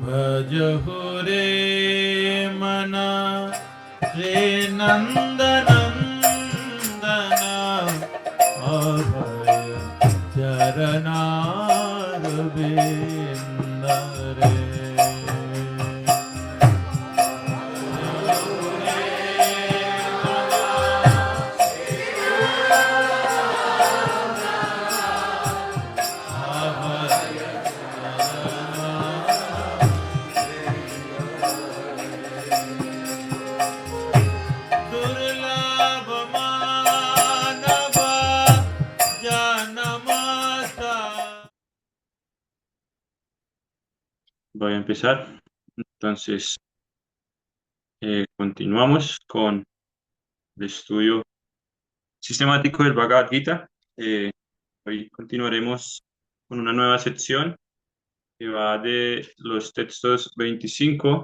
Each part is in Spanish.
भजहु रे मना रे नंदनंदना अभय चरणार बिंद रे दुर्लभ मानव जनमता. Voy a empezar. Entonces, continuamos con el estudio sistemático del Bhagavad Gita. Hoy continuaremos con una nueva sección que va de los textos 25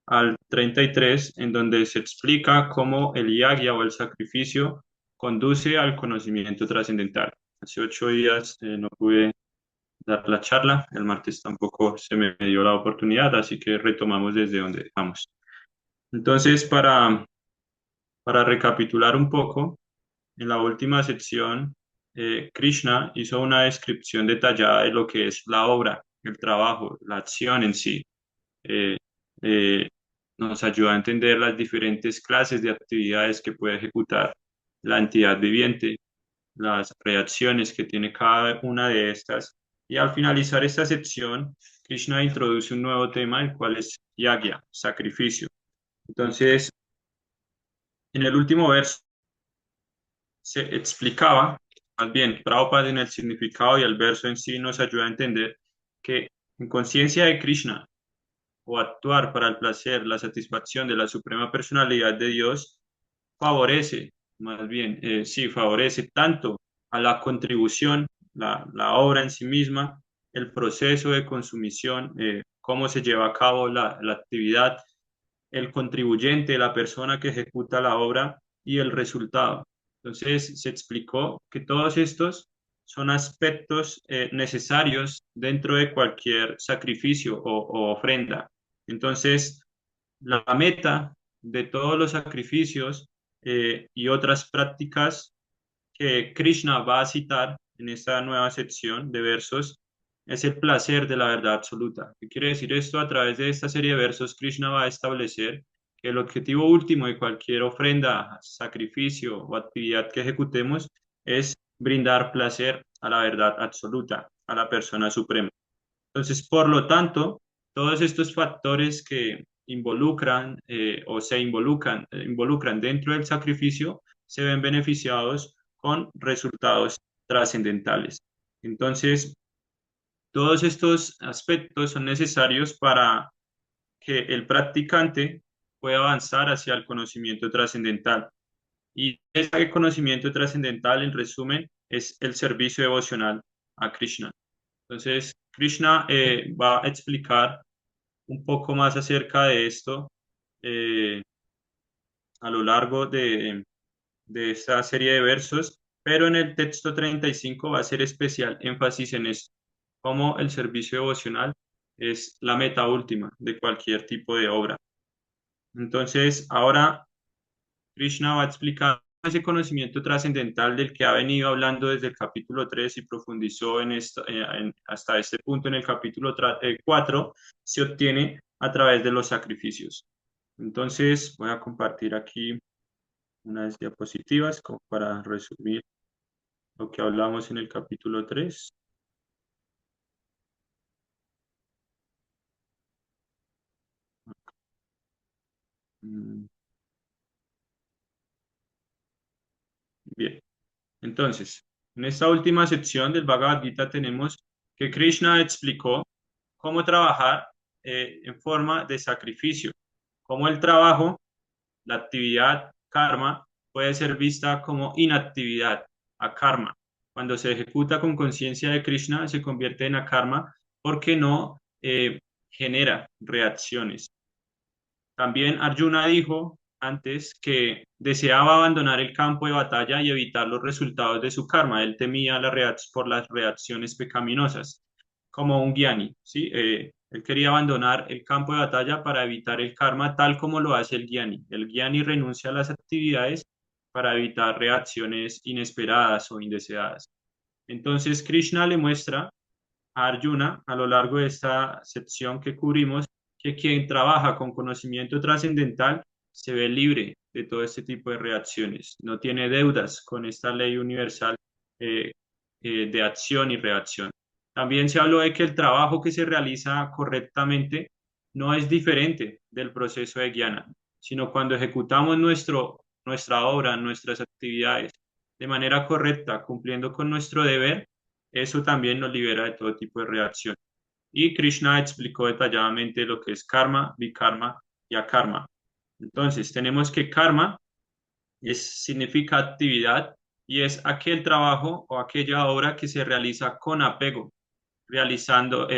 al 33, en donde se explica cómo el yagya o el sacrificio conduce al conocimiento trascendental. Hace 8 días no pude dar la charla, el martes tampoco se me dio la oportunidad, así que retomamos desde donde dejamos. Entonces, para recapitular un poco, en la última sección, Krishna hizo una descripción detallada de lo que es la obra, el trabajo, la acción en sí. Eh, eh, Nos ayuda a entender las diferentes clases de actividades que puede ejecutar la entidad viviente, las reacciones que tiene cada una de estas. Y al finalizar esta sección, Krishna introduce un nuevo tema, el cual es yagya, sacrificio. Entonces, en el último verso se explicaba, más bien, Prabhupada en el significado y el verso en sí nos ayuda a entender que en conciencia de Krishna o actuar para el placer, la satisfacción de la suprema personalidad de Dios, favorece, más bien, sí, favorece tanto a la contribución, la obra en sí misma, el proceso de consumición, cómo se lleva a cabo la actividad, el contribuyente, la persona que ejecuta la obra y el resultado. Entonces, se explicó que todos estos son aspectos necesarios dentro de cualquier sacrificio o ofrenda. Entonces, la meta de todos los sacrificios y otras prácticas que Krishna va a citar en esta nueva sección de versos es el placer de la verdad absoluta. ¿Qué quiere decir esto? A través de esta serie de versos, Krishna va a establecer que el objetivo último de cualquier ofrenda, sacrificio o actividad que ejecutemos es brindar placer a la verdad absoluta, a la persona suprema. Entonces, por lo tanto, todos estos factores que involucran o se involucran dentro del sacrificio se ven beneficiados con resultados trascendentales. Entonces, todos estos aspectos son necesarios para que el practicante pueda avanzar hacia el conocimiento trascendental. Y ese conocimiento trascendental, en resumen, es el servicio devocional a Krishna. Entonces, Krishna va a explicar un poco más acerca de esto eh, a lo largo de esta serie de versos, pero en el texto 35 va a ser especial énfasis en esto, cómo el servicio devocional es la meta última de cualquier tipo de obra. Entonces, ahora Krishna va a explicar ese conocimiento trascendental del que ha venido hablando desde el capítulo 3 y profundizó hasta este punto en el capítulo 4, se obtiene a través de los sacrificios. Entonces, voy a compartir aquí unas diapositivas como para resumir lo que hablamos en el capítulo 3. Bien, entonces, en esta última sección del Bhagavad Gita tenemos que Krishna explicó cómo trabajar en forma de sacrificio, cómo el trabajo, la actividad karma, puede ser vista como inactividad, a karma. Cuando se ejecuta con conciencia de Krishna, se convierte en akarma porque no genera reacciones. También Arjuna dijo antes que deseaba abandonar el campo de batalla y evitar los resultados de su karma. Él temía por las reacciones pecaminosas, como un gyani, ¿sí? Él quería abandonar el campo de batalla para evitar el karma, tal como lo hace el Gyani. El Gyani renuncia a las actividades para evitar reacciones inesperadas o indeseadas. Entonces, Krishna le muestra a Arjuna a lo largo de esta sección que cubrimos que quien trabaja con conocimiento trascendental se ve libre de todo este tipo de reacciones, no tiene deudas con esta ley universal eh, de acción y reacción. También se habló de que el trabajo que se realiza correctamente no es diferente del proceso de guiana, sino cuando ejecutamos nuestra obra, nuestras actividades de manera correcta, cumpliendo con nuestro deber, eso también nos libera de todo tipo de reacción. Y Krishna explicó detalladamente lo que es karma, vikarma y akarma. Entonces, tenemos que karma significa actividad y es aquel trabajo o aquella obra que se realiza con apego, realizando,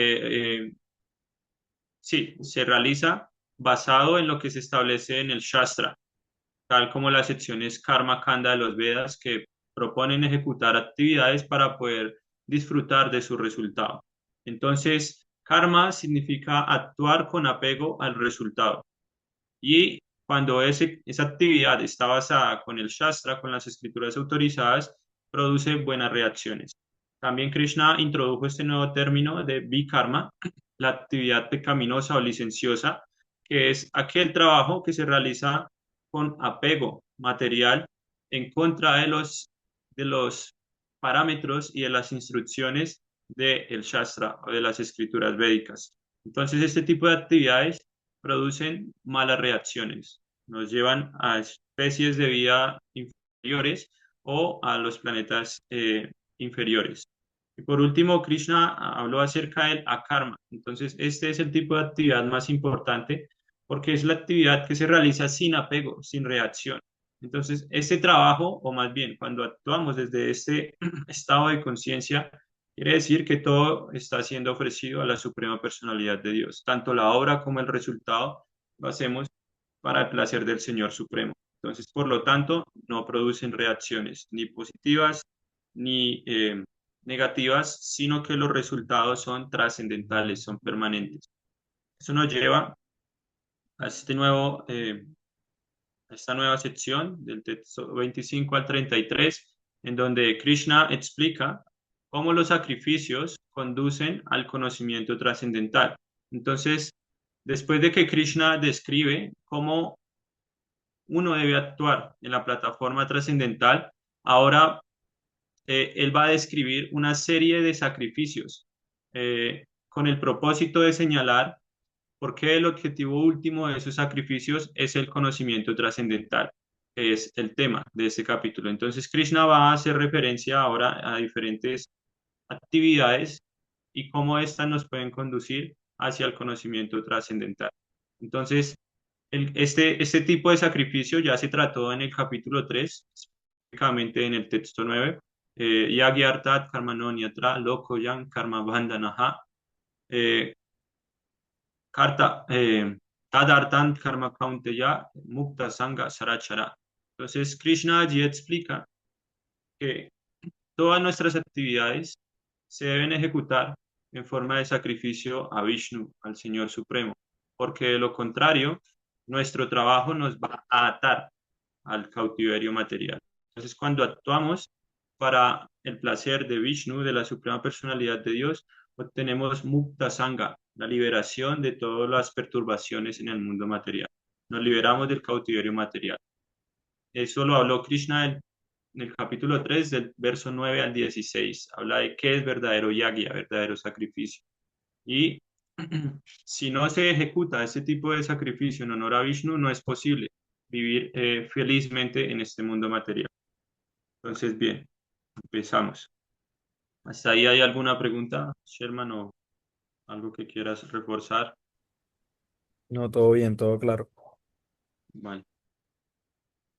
sí, se realiza basado en lo que se establece en el Shastra, tal como las secciones Karma Kanda de los Vedas que proponen ejecutar actividades para poder disfrutar de su resultado. Entonces, karma significa actuar con apego al resultado. Y cuando esa actividad está basada con el Shastra, con las escrituras autorizadas, produce buenas reacciones. También Krishna introdujo este nuevo término de Vikarma, la actividad pecaminosa o licenciosa, que es aquel trabajo que se realiza con apego material en contra de los parámetros y de las instrucciones del Shastra o de las escrituras védicas. Entonces, este tipo de actividades producen malas reacciones, nos llevan a especies de vida inferiores o a los planetas inferiores. Y por último, Krishna habló acerca del akarma. Entonces, este es el tipo de actividad más importante porque es la actividad que se realiza sin apego, sin reacción. Entonces, este trabajo, o más bien, cuando actuamos desde este estado de conciencia, quiere decir que todo está siendo ofrecido a la Suprema Personalidad de Dios. Tanto la obra como el resultado lo hacemos para el placer del Señor Supremo. Entonces, por lo tanto, no producen reacciones ni positivas ni negativas, sino que los resultados son trascendentales, son permanentes. Eso nos lleva a esta nueva sección del texto 25 al 33, en donde Krishna explica cómo los sacrificios conducen al conocimiento trascendental. Entonces, después de que Krishna describe cómo uno debe actuar en la plataforma trascendental, ahora él va a describir una serie de sacrificios con el propósito de señalar por qué el objetivo último de esos sacrificios es el conocimiento trascendental, que es el tema de este capítulo. Entonces, Krishna va a hacer referencia ahora a diferentes actividades y cómo éstas nos pueden conducir hacia el conocimiento trascendental. Entonces, este tipo de sacrificio ya se trató en el capítulo 3, específicamente en el texto 9, Yagyartat Karmanonyatra Lokoyan Karma Bandhanaha, Karta, Tadartan Karma Kaunteya Mukta Sangha Sarachara. Entonces, Krishna allí explica que todas nuestras actividades se deben ejecutar en forma de sacrificio a Vishnu, al Señor Supremo, porque de lo contrario, nuestro trabajo nos va a atar al cautiverio material. Entonces, cuando actuamos para el placer de Vishnu, de la Suprema Personalidad de Dios, obtenemos Mukta Sangha, la liberación de todas las perturbaciones en el mundo material. Nos liberamos del cautiverio material. Eso lo habló Krishna en el capítulo 3, del verso 9 al 16. Habla de qué es verdadero yagya, verdadero sacrificio. Y si no se ejecuta este tipo de sacrificio en honor a Vishnu, no es posible vivir felizmente en este mundo material. Entonces, bien, empezamos. ¿Hasta ahí hay alguna pregunta, Sherman, o algo que quieras reforzar? No, todo bien, todo claro. Vale,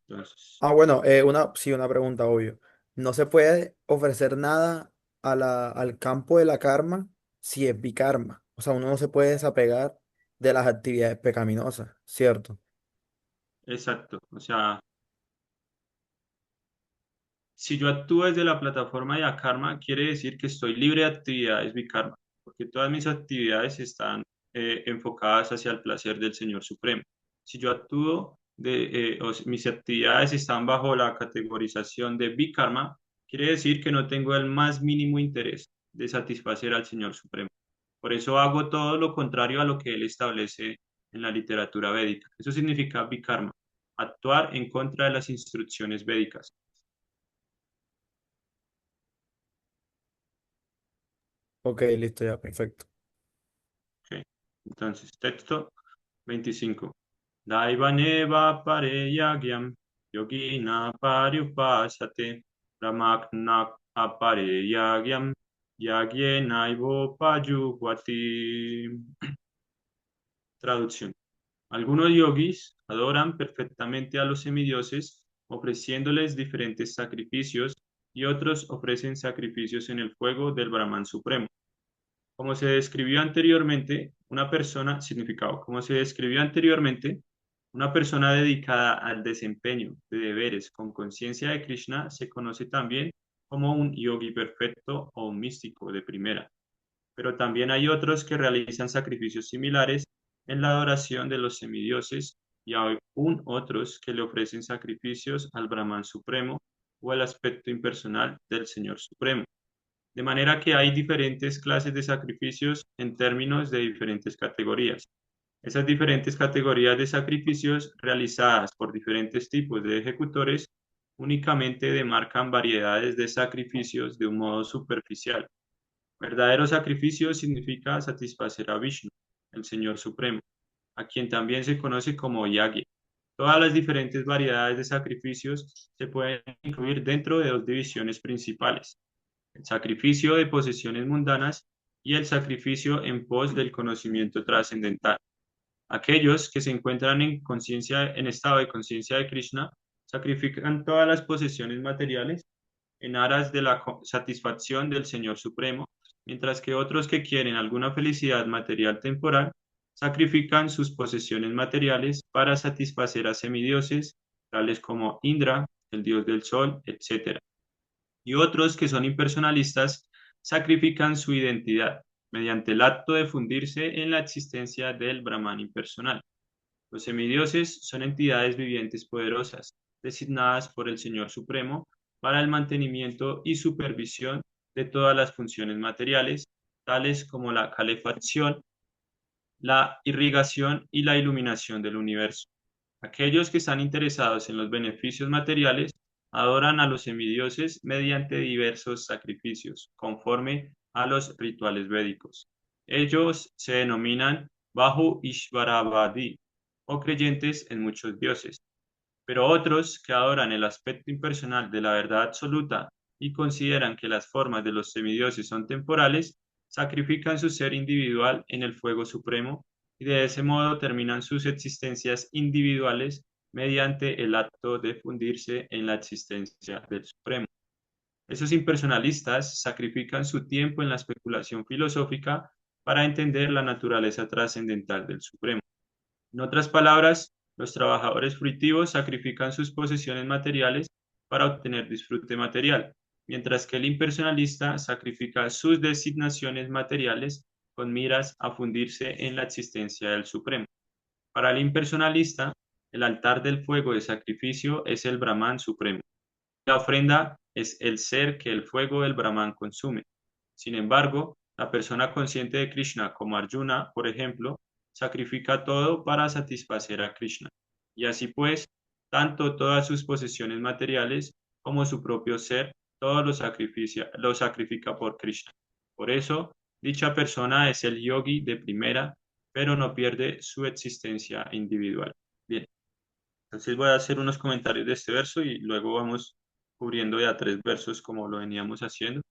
entonces, Ah, bueno, sí, una pregunta, obvio. No se puede ofrecer nada al campo de la karma si es bikarma. O sea, uno no se puede desapegar de las actividades pecaminosas, ¿cierto? exacto. O sea, si yo actúo desde la plataforma de Akarma, quiere decir que estoy libre de actividades bikarma, porque todas mis actividades están enfocadas hacia el placer del Señor Supremo. Si yo actúo mis actividades están bajo la categorización de Vikarma, quiere decir que no tengo el más mínimo interés de satisfacer al Señor Supremo. Por eso hago todo lo contrario a lo que Él establece en la literatura védica. Eso significa Vikarma, actuar en contra de las instrucciones védicas. Ok, listo ya, perfecto. Ok. Entonces, texto 25. Daivaneva pareyagyam yogina pariupasate ramaknak apareyagyam yagyenaivo payuhvati. Traducción. Algunos yogis adoran perfectamente a los semidioses ofreciéndoles diferentes sacrificios y otros ofrecen sacrificios en el fuego del Brahman Supremo. Como se describió anteriormente, significado, como se describió anteriormente, una persona dedicada al desempeño de deberes con conciencia de Krishna se conoce también como un yogi perfecto o un místico de primera. Pero también hay otros que realizan sacrificios similares en la adoración de los semidioses y aún otros que le ofrecen sacrificios al Brahman Supremo o al aspecto impersonal del Señor Supremo. De manera que hay diferentes clases de sacrificios en términos de diferentes categorías. Esas diferentes categorías de sacrificios realizadas por diferentes tipos de ejecutores únicamente demarcan variedades de sacrificios de un modo superficial. Verdadero sacrificio significa satisfacer a Vishnu, el Señor Supremo, a quien también se conoce como Yagya. Todas las diferentes variedades de sacrificios se pueden incluir dentro de dos divisiones principales: el sacrificio de posesiones mundanas y el sacrificio en pos del conocimiento trascendental. Aquellos que se encuentran en estado de conciencia de Krishna sacrifican todas las posesiones materiales en aras de la satisfacción del Señor Supremo, mientras que otros que quieren alguna felicidad material temporal sacrifican sus posesiones materiales para satisfacer a semidioses, tales como Indra, el dios del sol, etc. Y otros que son impersonalistas sacrifican su identidad mediante el acto de fundirse en la existencia del Brahman impersonal. Los semidioses son entidades vivientes poderosas, designadas por el Señor Supremo para el mantenimiento y supervisión de todas las funciones materiales, tales como la calefacción, la irrigación y la iluminación del universo. Aquellos que están interesados en los beneficios materiales adoran a los semidioses mediante diversos sacrificios, conforme a los rituales védicos. Ellos se denominan Bahu Ishvaravadi, o creyentes en muchos dioses. Pero otros que adoran el aspecto impersonal de la verdad absoluta y consideran que las formas de los semidioses son temporales, sacrifican su ser individual en el fuego supremo y de ese modo terminan sus existencias individuales mediante el acto de fundirse en la existencia del Supremo. Esos impersonalistas sacrifican su tiempo en la especulación filosófica para entender la naturaleza trascendental del Supremo. En otras palabras, los trabajadores fruitivos sacrifican sus posesiones materiales para obtener disfrute material, mientras que el impersonalista sacrifica sus designaciones materiales con miras a fundirse en la existencia del Supremo. Para el impersonalista, el altar del fuego de sacrificio es el Brahman Supremo. La ofrenda es el ser que el fuego del Brahman consume. Sin embargo, la persona consciente de Krishna, como Arjuna, por ejemplo, sacrifica todo para satisfacer a Krishna. Y así pues, tanto todas sus posesiones materiales como su propio ser, todo lo sacrifica por Krishna. Por eso, dicha persona es el yogi de primera, pero no pierde su existencia individual. Bien, entonces voy a hacer unos comentarios de este verso y luego vamos cubriendo ya 3 versos como lo veníamos haciendo.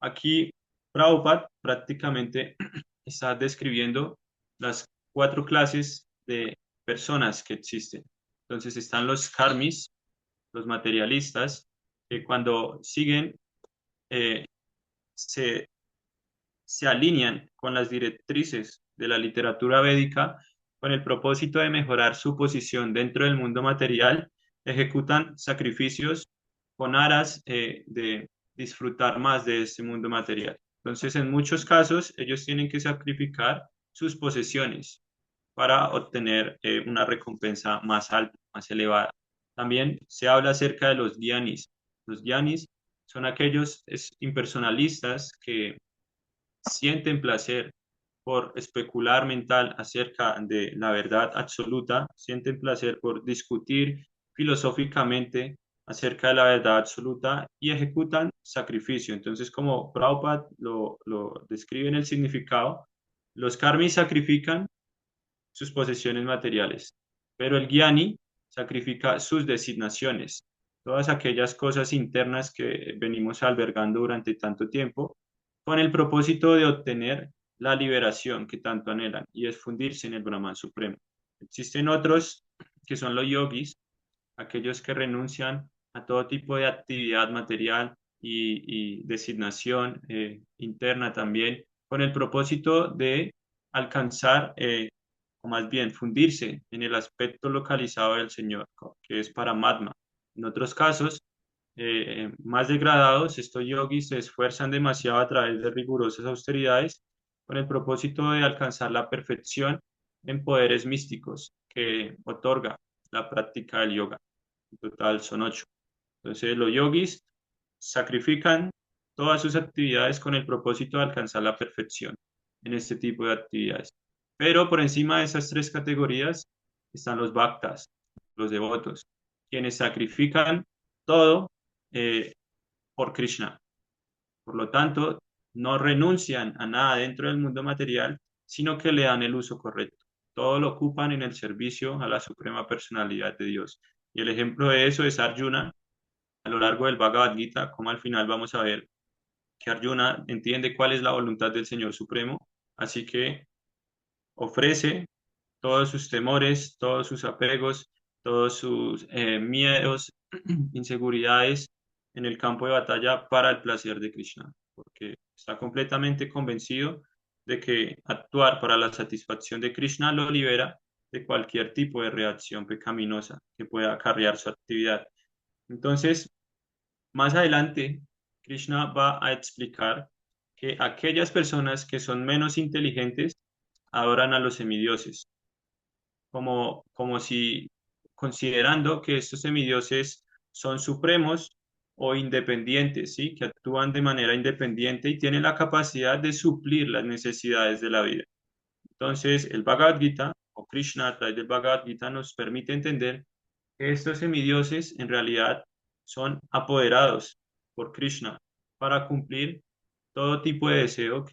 Aquí Prabhupada prácticamente está describiendo las 4 clases de personas que existen. Entonces están los karmis, los materialistas, que cuando siguen eh, se, se alinean con las directrices de la literatura védica con el propósito de mejorar su posición dentro del mundo material, ejecutan sacrificios con aras de disfrutar más de este mundo material. Entonces, en muchos casos, ellos tienen que sacrificar sus posesiones para obtener una recompensa más alta, más elevada. También se habla acerca de los gyanis. Los gyanis son aquellos impersonalistas que sienten placer por especular mental acerca de la verdad absoluta, sienten placer por discutir filosóficamente acerca de la verdad absoluta y ejecutan sacrificio. Entonces, como Prabhupada lo describe en el significado, los karmis sacrifican sus posesiones materiales, pero el Gyani sacrifica sus designaciones, todas aquellas cosas internas que venimos albergando durante tanto tiempo, con el propósito de obtener la liberación que tanto anhelan, y es fundirse en el Brahman Supremo. Existen otros que son los yogis, aquellos que renuncian a todo tipo de actividad material y designación interna también, con el propósito de alcanzar, o más bien fundirse en el aspecto localizado del Señor, que es Paramatma. En otros casos, más degradados, estos yogis se esfuerzan demasiado a través de rigurosas austeridades con el propósito de alcanzar la perfección en poderes místicos que otorga la práctica del yoga. En total son 8. Entonces los yogis sacrifican todas sus actividades con el propósito de alcanzar la perfección en este tipo de actividades. Pero por encima de esas 3 categorías están los bhaktas, los devotos, quienes sacrifican todo eh, por Krishna. Por lo tanto, no renuncian a nada dentro del mundo material, sino que le dan el uso correcto. Todo lo ocupan en el servicio a la suprema personalidad de Dios. Y el ejemplo de eso es Arjuna, a lo largo del Bhagavad Gita, como al final vamos a ver que Arjuna entiende cuál es la voluntad del Señor Supremo, así que ofrece todos sus temores, todos sus apegos, todos sus miedos, inseguridades en el campo de batalla para el placer de Krishna, porque está completamente convencido de que actuar para la satisfacción de Krishna lo libera de cualquier tipo de reacción pecaminosa que pueda acarrear su actividad. Entonces, más adelante, Krishna va a explicar que aquellas personas que son menos inteligentes adoran a los semidioses, como si considerando que estos semidioses son supremos o independientes, ¿sí? Que actúan de manera independiente y tienen la capacidad de suplir las necesidades de la vida. Entonces, el Bhagavad Gita, o Krishna a través del Bhagavad Gita, nos permite entender que estos semidioses en realidad son apoderados por Krishna para cumplir todo tipo de deseo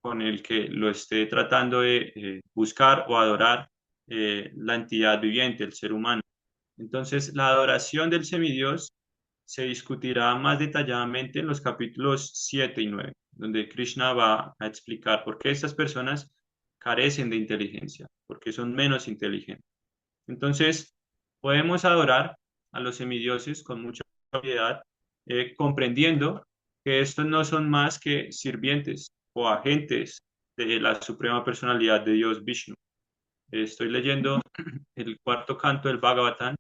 con el que lo esté tratando de buscar o adorar la entidad viviente, el ser humano. Entonces, la adoración del semidios se discutirá más detalladamente en los capítulos 7 y 9, donde Krishna va a explicar por qué estas personas carecen de inteligencia, porque son menos inteligentes. Entonces, podemos adorar a los semidioses con mucha piedad, comprendiendo que estos no son más que sirvientes o agentes de la suprema personalidad de Dios Vishnu. Estoy leyendo el cuarto canto del Bhagavatam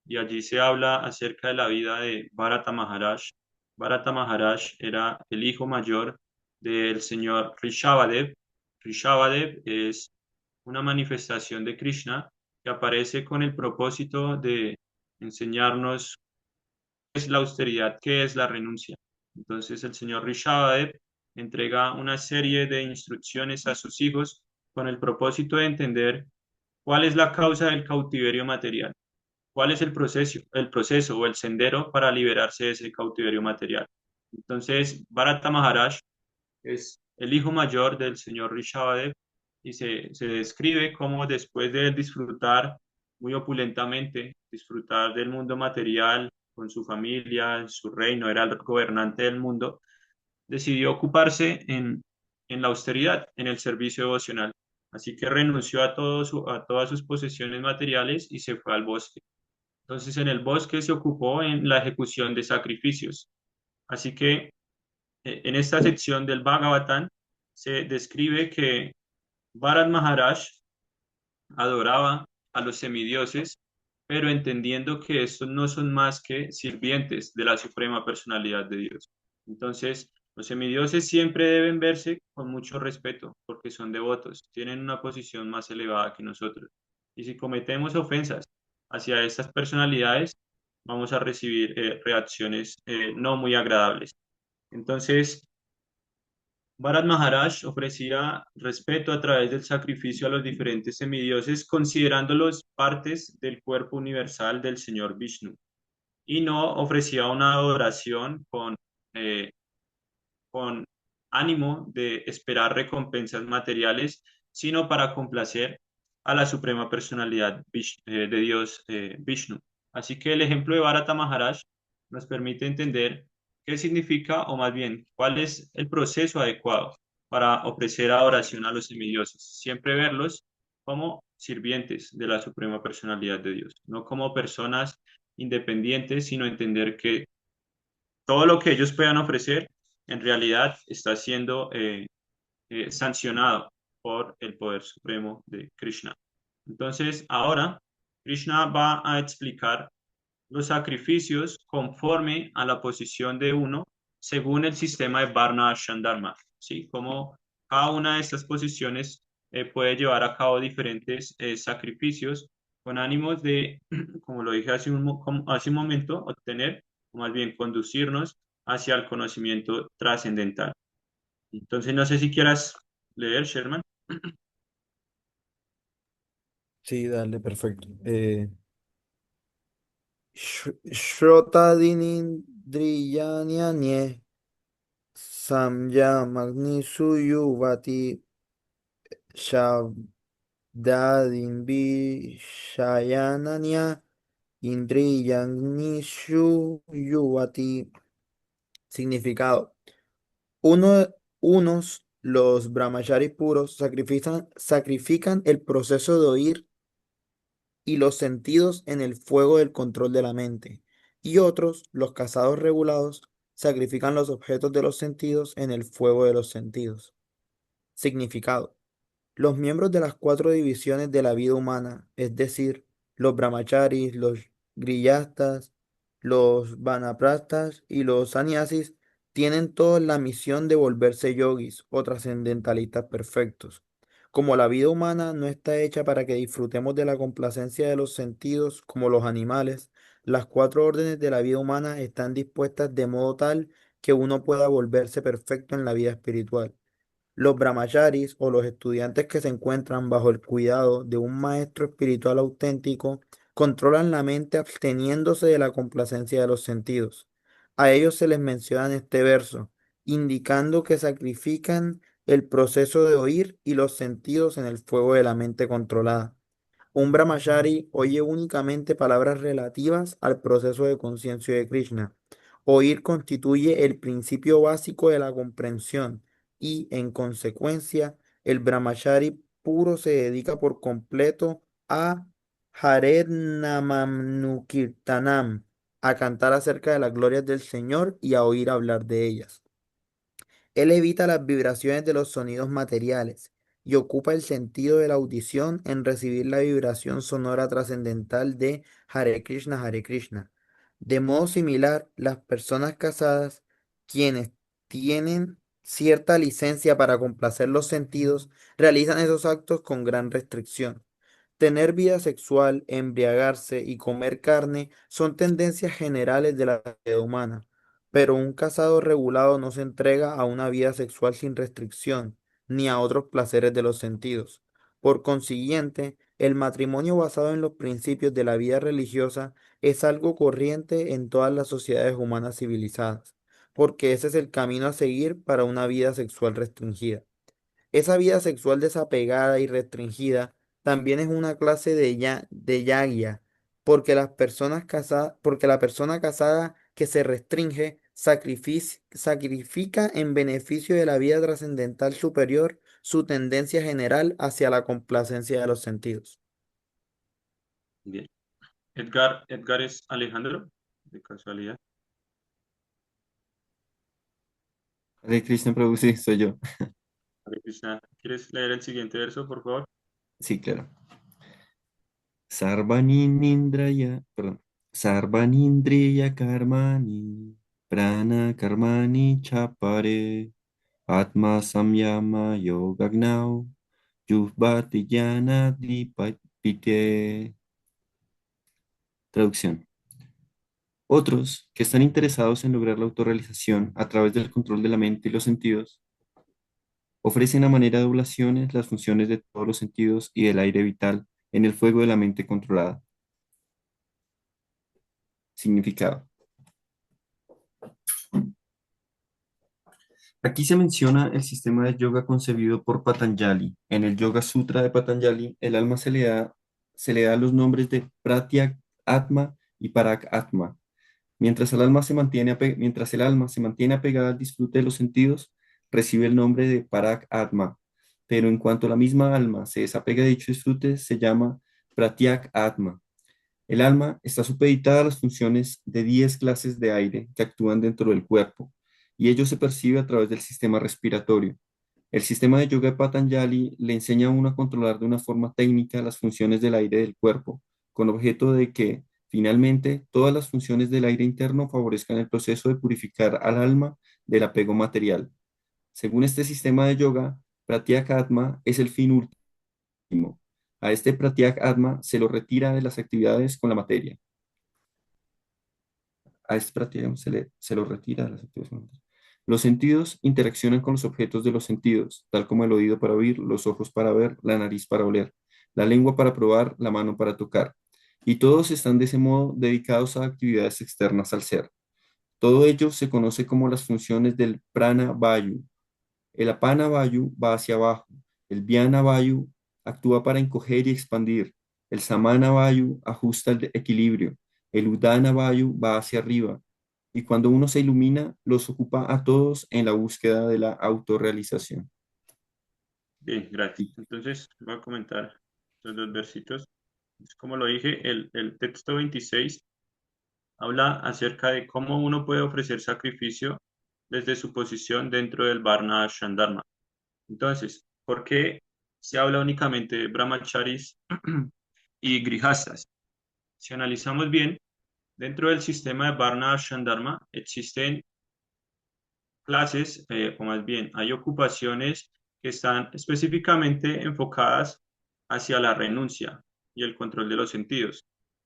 y allí se habla acerca de la vida de Bharata Maharaj. Bharata Maharaj era el hijo mayor del señor Rishabhadev. Rishabhadev es una manifestación de Krishna que aparece con el propósito de enseñarnos qué es la austeridad, qué es la renuncia. Entonces el señor Rishabhadev entrega una serie de instrucciones a sus hijos con el propósito de entender cuál es la causa del cautiverio material, cuál es el proceso o el sendero para liberarse de ese cautiverio material. Entonces, Bharata Maharaj es el hijo mayor del señor Rishabhadev y se describe como después de disfrutar muy opulentamente, disfrutar del mundo material con su familia, en su reino, era el gobernante del mundo, decidió ocuparse en la austeridad, en el servicio devocional. Así que renunció a todas sus posesiones materiales y se fue al bosque. Entonces en el bosque se ocupó en la ejecución de sacrificios. Así que en esta sección del Bhagavatam se describe que Bharat Maharaj adoraba a los semidioses, pero entendiendo que estos no son más que sirvientes de la suprema personalidad de Dios. Entonces, Los semidioses siempre deben verse con mucho respeto porque son devotos, tienen una posición más elevada que nosotros. Y si cometemos ofensas hacia estas personalidades, vamos a recibir reacciones no muy agradables. Entonces, Bharat Maharaj ofrecía respeto a través del sacrificio a los diferentes semidioses, considerándolos partes del cuerpo universal del Señor Vishnu, y no ofrecía una adoración eh, con ánimo de esperar recompensas materiales, sino para complacer a la suprema personalidad de Dios Vishnu. Así que el ejemplo de Bharata Maharaj nos permite entender qué significa, o más bien, cuál es el proceso adecuado para ofrecer adoración a los semidioses. Siempre verlos como sirvientes de la suprema personalidad de Dios, no como personas independientes, sino entender que todo lo que ellos puedan ofrecer en realidad está siendo sancionado por el poder supremo de Krishna. Entonces, ahora Krishna va a explicar los sacrificios conforme a la posición de uno según el sistema de Varna Ashram Dharma, ¿sí? Como cada una de estas posiciones puede llevar a cabo diferentes sacrificios con ánimos de, como lo dije hace un momento, obtener, o más bien conducirnos hacia el conocimiento trascendental. Entonces, no sé si quieras leer, Sherman. Sí, dale, perfecto. Shrotadinindriyanyanye samya magnisuyuvati shabdadinvishayananya indriyanishuyuvati. Significado. Uno, los brahmacharis puros, sacrifican el proceso de oír y los sentidos en el fuego del control de la mente, y otros, los casados regulados, sacrifican los objetos de los sentidos en el fuego de los sentidos. Significado. Los miembros de las cuatro divisiones de la vida humana, es decir, los brahmacharis, los griyastas, los vanaprastas y los sannyasis, tienen todos la misión de volverse yogis o trascendentalistas perfectos. Como la vida humana no está hecha para que disfrutemos de la complacencia de los sentidos como los animales, las cuatro órdenes de la vida humana están dispuestas de modo tal que uno pueda volverse perfecto en la vida espiritual. Los brahmacharis o los estudiantes que se encuentran bajo el cuidado de un maestro espiritual auténtico controlan la mente absteniéndose de la complacencia de los sentidos. A ellos se les menciona en este verso, indicando que sacrifican el proceso de oír y los sentidos en el fuego de la mente controlada. Un brahmachari oye únicamente palabras relativas al proceso de conciencia de Krishna. Oír constituye el principio básico de la comprensión y, en consecuencia, el brahmachari puro se dedica por completo a Hare Namam Kirtanam, a cantar acerca de las glorias del Señor y a oír hablar de ellas. Él evita las vibraciones de los sonidos materiales y ocupa el sentido de la audición en recibir la vibración sonora trascendental de Hare Krishna, Hare Krishna. De modo similar, las personas casadas, quienes tienen cierta licencia para complacer los sentidos, realizan esos actos con gran restricción. Tener vida sexual, embriagarse y comer carne son tendencias generales de la vida humana, pero un casado regulado no se entrega a una vida sexual sin restricción, ni a otros placeres de los sentidos. Por consiguiente, el matrimonio basado en los principios de la vida religiosa es algo corriente en todas las sociedades humanas civilizadas, porque ese es el camino a seguir para una vida sexual restringida. Esa vida sexual desapegada y restringida también es una clase de yagya, porque la persona casada que se restringe sacrifica en beneficio de la vida trascendental superior su tendencia general hacia la complacencia de los sentidos. Bien. Edgar es Alejandro, de casualidad. Hare Krishna Prabhu, sí, soy yo. Hare Krishna. ¿Quieres leer el siguiente verso, por favor? Sí, claro. Sarvanindraya, perdón. Sarvanindriya Karmani Prana Karmani Chapare Atma Samyama Yogagnau Yuvati Jnana Dipite. Traducción. Otros, que están interesados en lograr la autorrealización a través del control de la mente y los sentidos, ofrecen a manera de oblaciones las funciones de todos los sentidos y del aire vital en el fuego de la mente controlada. Significado. Aquí se menciona el sistema de yoga concebido por Patanjali. En el Yoga Sutra de Patanjali, el alma se le da los nombres de Pratyak Atma y Parak Atma. Mientras el alma se mantiene apegada al disfrute de los sentidos, recibe el nombre de Parak Atma. Pero en cuanto la misma alma se desapega de dicho disfrute, se llama Pratyak Atma. El alma está supeditada a las funciones de 10 clases de aire que actúan dentro del cuerpo, y ello se percibe a través del sistema respiratorio. El sistema de yoga de Patanjali le enseña a uno a controlar de una forma técnica las funciones del aire del cuerpo, con objeto de que, finalmente, todas las funciones del aire interno favorezcan el proceso de purificar al alma del apego material. Según este sistema de yoga, Pratyeka-atma es el fin último. A este Pratyeka-atma se lo retira de las actividades con la materia. A este Pratyeka se lo retira de las actividades con la materia. Los sentidos interaccionan con los objetos de los sentidos, tal como el oído para oír, los ojos para ver, la nariz para oler, la lengua para probar, la mano para tocar. Y todos están de ese modo dedicados a actividades externas al ser. Todo ello se conoce como las funciones del prana vayu. El apana vayu va hacia abajo, el vyana vayu actúa para encoger y expandir, el samana vayu ajusta el equilibrio, el udana vayu va hacia arriba, y cuando uno se ilumina, los ocupa a todos en la búsqueda de la autorrealización. Bien, gracias. Entonces, voy a comentar estos dos versitos. Como lo dije, el texto 26 habla acerca de cómo uno puede ofrecer sacrificio desde su posición dentro del Varna Ashram Dharma. Entonces, ¿por qué se habla únicamente de brahmacharis y grihastas? Si analizamos bien, dentro del sistema de Varna Ashram Dharma existen clases, o más bien, hay ocupaciones que están específicamente enfocadas hacia la renuncia y el control de los sentidos.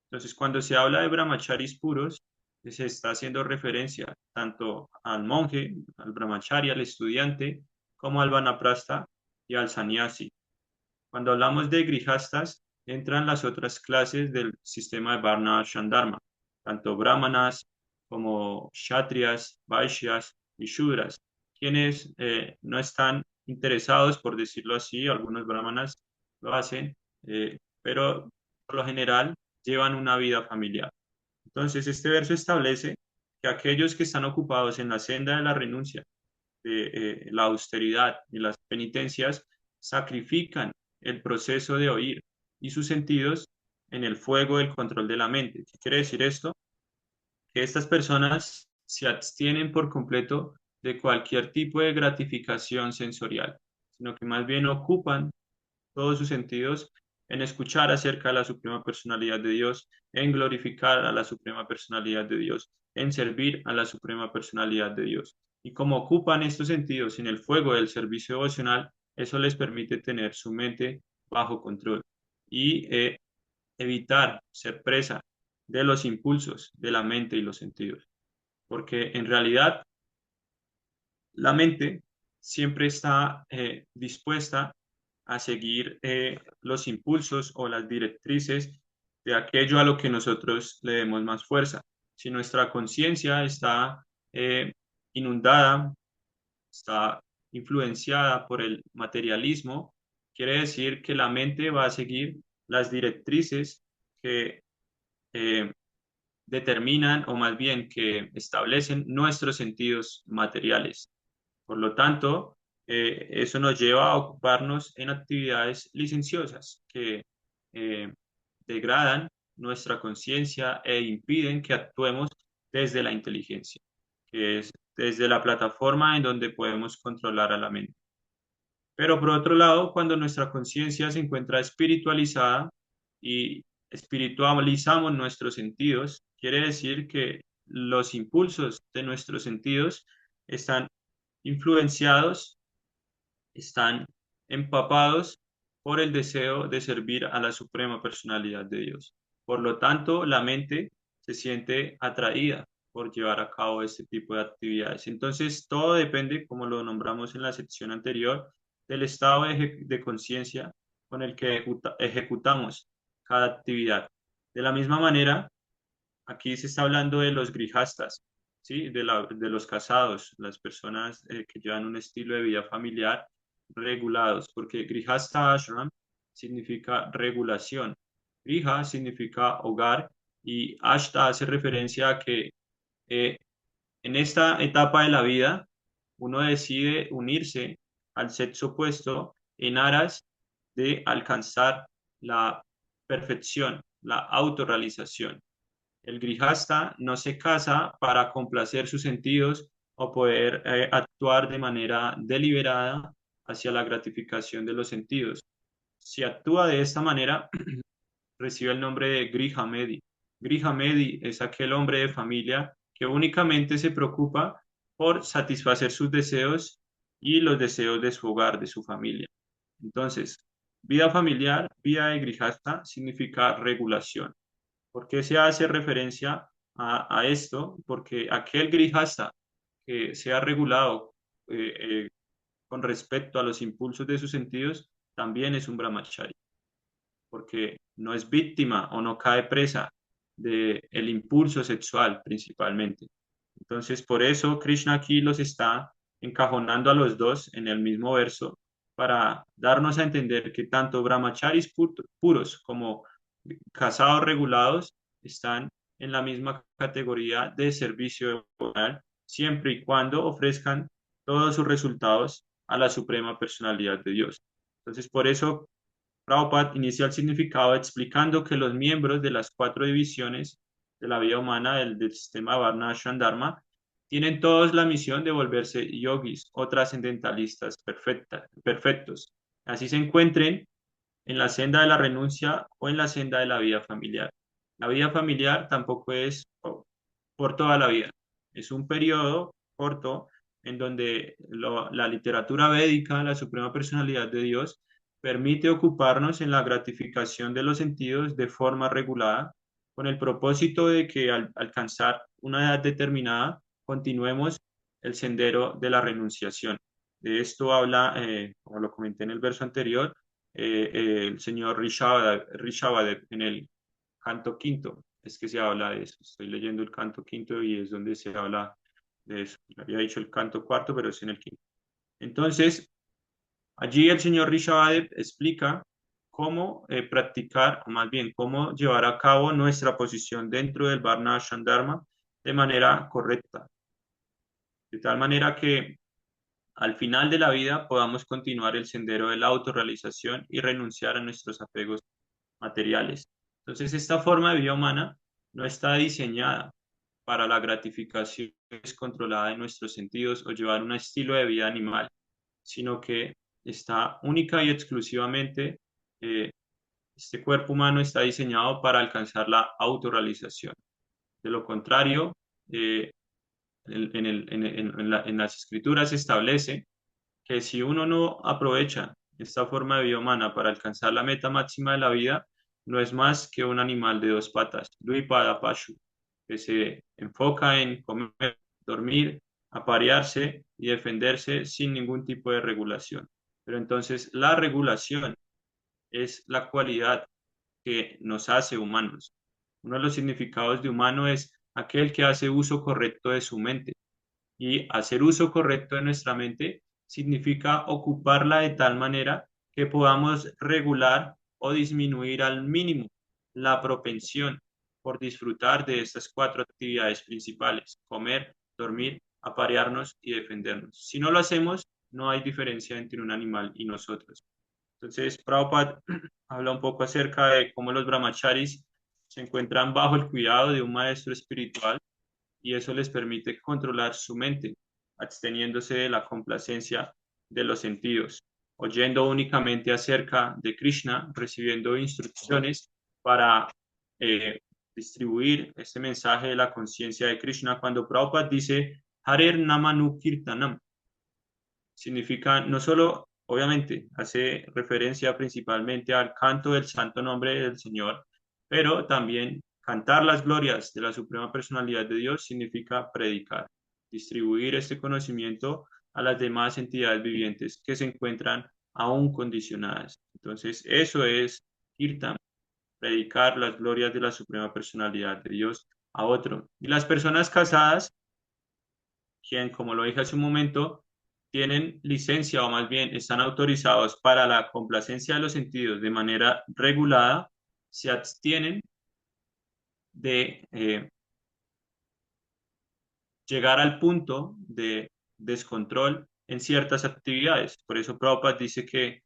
Entonces, cuando se habla de brahmacharis puros, se está haciendo referencia tanto al monje, al brahmachari, al estudiante, como al vanaprastha y al sannyasi. Cuando hablamos de grihastas, entran las otras clases del sistema de Varna Ashram Dharma, tanto brahmanas como kshatriyas, vaishyas y shudras, quienes no están interesados, por decirlo así, algunos brahmanas lo hacen, pero por lo general llevan una vida familiar. Entonces, este verso establece que aquellos que están ocupados en la senda de la renuncia, de la austeridad y las penitencias, sacrifican el proceso de oír y sus sentidos en el fuego del control de la mente. ¿Qué quiere decir esto? Que estas personas se abstienen por completo de cualquier tipo de gratificación sensorial, sino que más bien ocupan todos sus sentidos en escuchar acerca de la Suprema Personalidad de Dios, en glorificar a la Suprema Personalidad de Dios, en servir a la Suprema Personalidad de Dios. Y como ocupan estos sentidos en el fuego del servicio devocional, eso les permite tener su mente bajo control y evitar ser presa de los impulsos de la mente y los sentidos. Porque en realidad la mente siempre está dispuesta a seguir los impulsos o las directrices de aquello a lo que nosotros le demos más fuerza. Si nuestra conciencia está inundada, está influenciada por el materialismo, quiere decir que la mente va a seguir las directrices que determinan o más bien que establecen nuestros sentidos materiales. Por lo tanto, eso nos lleva a ocuparnos en actividades licenciosas que degradan nuestra conciencia e impiden que actuemos desde la inteligencia, que es desde la plataforma en donde podemos controlar a la mente. Pero por otro lado, cuando nuestra conciencia se encuentra espiritualizada y espiritualizamos nuestros sentidos, quiere decir que los impulsos de nuestros sentidos están influenciados, están empapados por el deseo de servir a la suprema personalidad de Dios. Por lo tanto, la mente se siente atraída por llevar a cabo este tipo de actividades. Entonces, todo depende, como lo nombramos en la sección anterior, del estado de conciencia con el que ejecutamos cada actividad. De la misma manera, aquí se está hablando de los grijastas, ¿sí? De los casados, las personas que llevan un estilo de vida familiar regulados, porque Grihasta Ashram significa regulación, Griha significa hogar y Ashta hace referencia a que eh, en esta etapa de la vida uno decide unirse al sexo opuesto en aras de alcanzar la perfección, la autorrealización. El grijasta no se casa para complacer sus sentidos o poder actuar de manera deliberada hacia la gratificación de los sentidos. Si actúa de esta manera, recibe el nombre de Grihamedi. Grihamedi es aquel hombre de familia que únicamente se preocupa por satisfacer sus deseos y los deseos de su hogar, de su familia. Entonces, vida familiar, vida de grijasta significa regulación. ¿Por qué se hace referencia a esto? Porque aquel grijasta que sea regulado eh, eh, con respecto a los impulsos de sus sentidos también es un brahmachari, porque no es víctima o no cae presa del impulso sexual principalmente. Entonces, por eso Krishna aquí los está encajonando a los dos en el mismo verso para darnos a entender que tanto brahmacharis puros como casados regulados están en la misma categoría de servicio devocional, siempre y cuando ofrezcan todos sus resultados a la suprema personalidad de Dios. Entonces, por eso Prabhupada inicia el significado explicando que los miembros de las 4 divisiones de la vida humana del sistema Varna Ashram Dharma tienen todos la misión de volverse yogis o trascendentalistas perfectos. Así se encuentren en la senda de la renuncia o en la senda de la vida familiar. La vida familiar tampoco es por toda la vida, es un periodo corto en donde la literatura védica, la suprema personalidad de Dios, permite ocuparnos en la gratificación de los sentidos de forma regulada, con el propósito de que al alcanzar una edad determinada continuemos el sendero de la renunciación. De esto habla, como lo comenté en el verso anterior, el señor Rishabhadev en el canto quinto, es que se habla de eso. Estoy leyendo el canto quinto y es donde se habla de eso. Había dicho el canto cuarto, pero es en el quinto. Entonces, allí el señor Rishabhadev explica cómo practicar, o más bien, cómo llevar a cabo nuestra posición dentro del Varna Ashram Dharma de manera correcta. De tal manera que al final de la vida podamos continuar el sendero de la autorrealización y renunciar a nuestros apegos materiales. Entonces, esta forma de vida humana no está diseñada para la gratificación descontrolada de nuestros sentidos o llevar un estilo de vida animal, sino que está única y exclusivamente, este cuerpo humano está diseñado para alcanzar la autorrealización. De lo contrario, en las escrituras se establece que si uno no aprovecha esta forma de vida humana para alcanzar la meta máxima de la vida, no es más que un animal de 2 patas, Dvipada Pashu, que se enfoca en comer, dormir, aparearse y defenderse sin ningún tipo de regulación. Pero entonces la regulación es la cualidad que nos hace humanos. Uno de los significados de humano es aquel que hace uso correcto de su mente. Y hacer uso correcto de nuestra mente significa ocuparla de tal manera que podamos regular o disminuir al mínimo la propensión por disfrutar de estas 4 actividades principales: comer, dormir, aparearnos y defendernos. Si no lo hacemos, no hay diferencia entre un animal y nosotros. Entonces, Prabhupada habla un poco acerca de cómo los brahmacharis se encuentran bajo el cuidado de un maestro espiritual y eso les permite controlar su mente, absteniéndose de la complacencia de los sentidos, oyendo únicamente acerca de Krishna, recibiendo instrucciones para distribuir este mensaje de la conciencia de Krishna. Cuando Prabhupada dice Harer Namanu Kirtanam, significa no solo, obviamente, hace referencia principalmente al canto del santo nombre del Señor, pero también cantar las glorias de la Suprema Personalidad de Dios significa predicar, distribuir este conocimiento a las demás entidades vivientes que se encuentran aún condicionadas. Entonces, eso es Kirtan, predicar las glorias de la Suprema Personalidad de Dios a otro. Y las personas casadas, quien, como lo dije hace un momento, tienen licencia o más bien están autorizados para la complacencia de los sentidos de manera regulada, se abstienen de llegar al punto de descontrol en ciertas actividades. Por eso Prabhupada dice que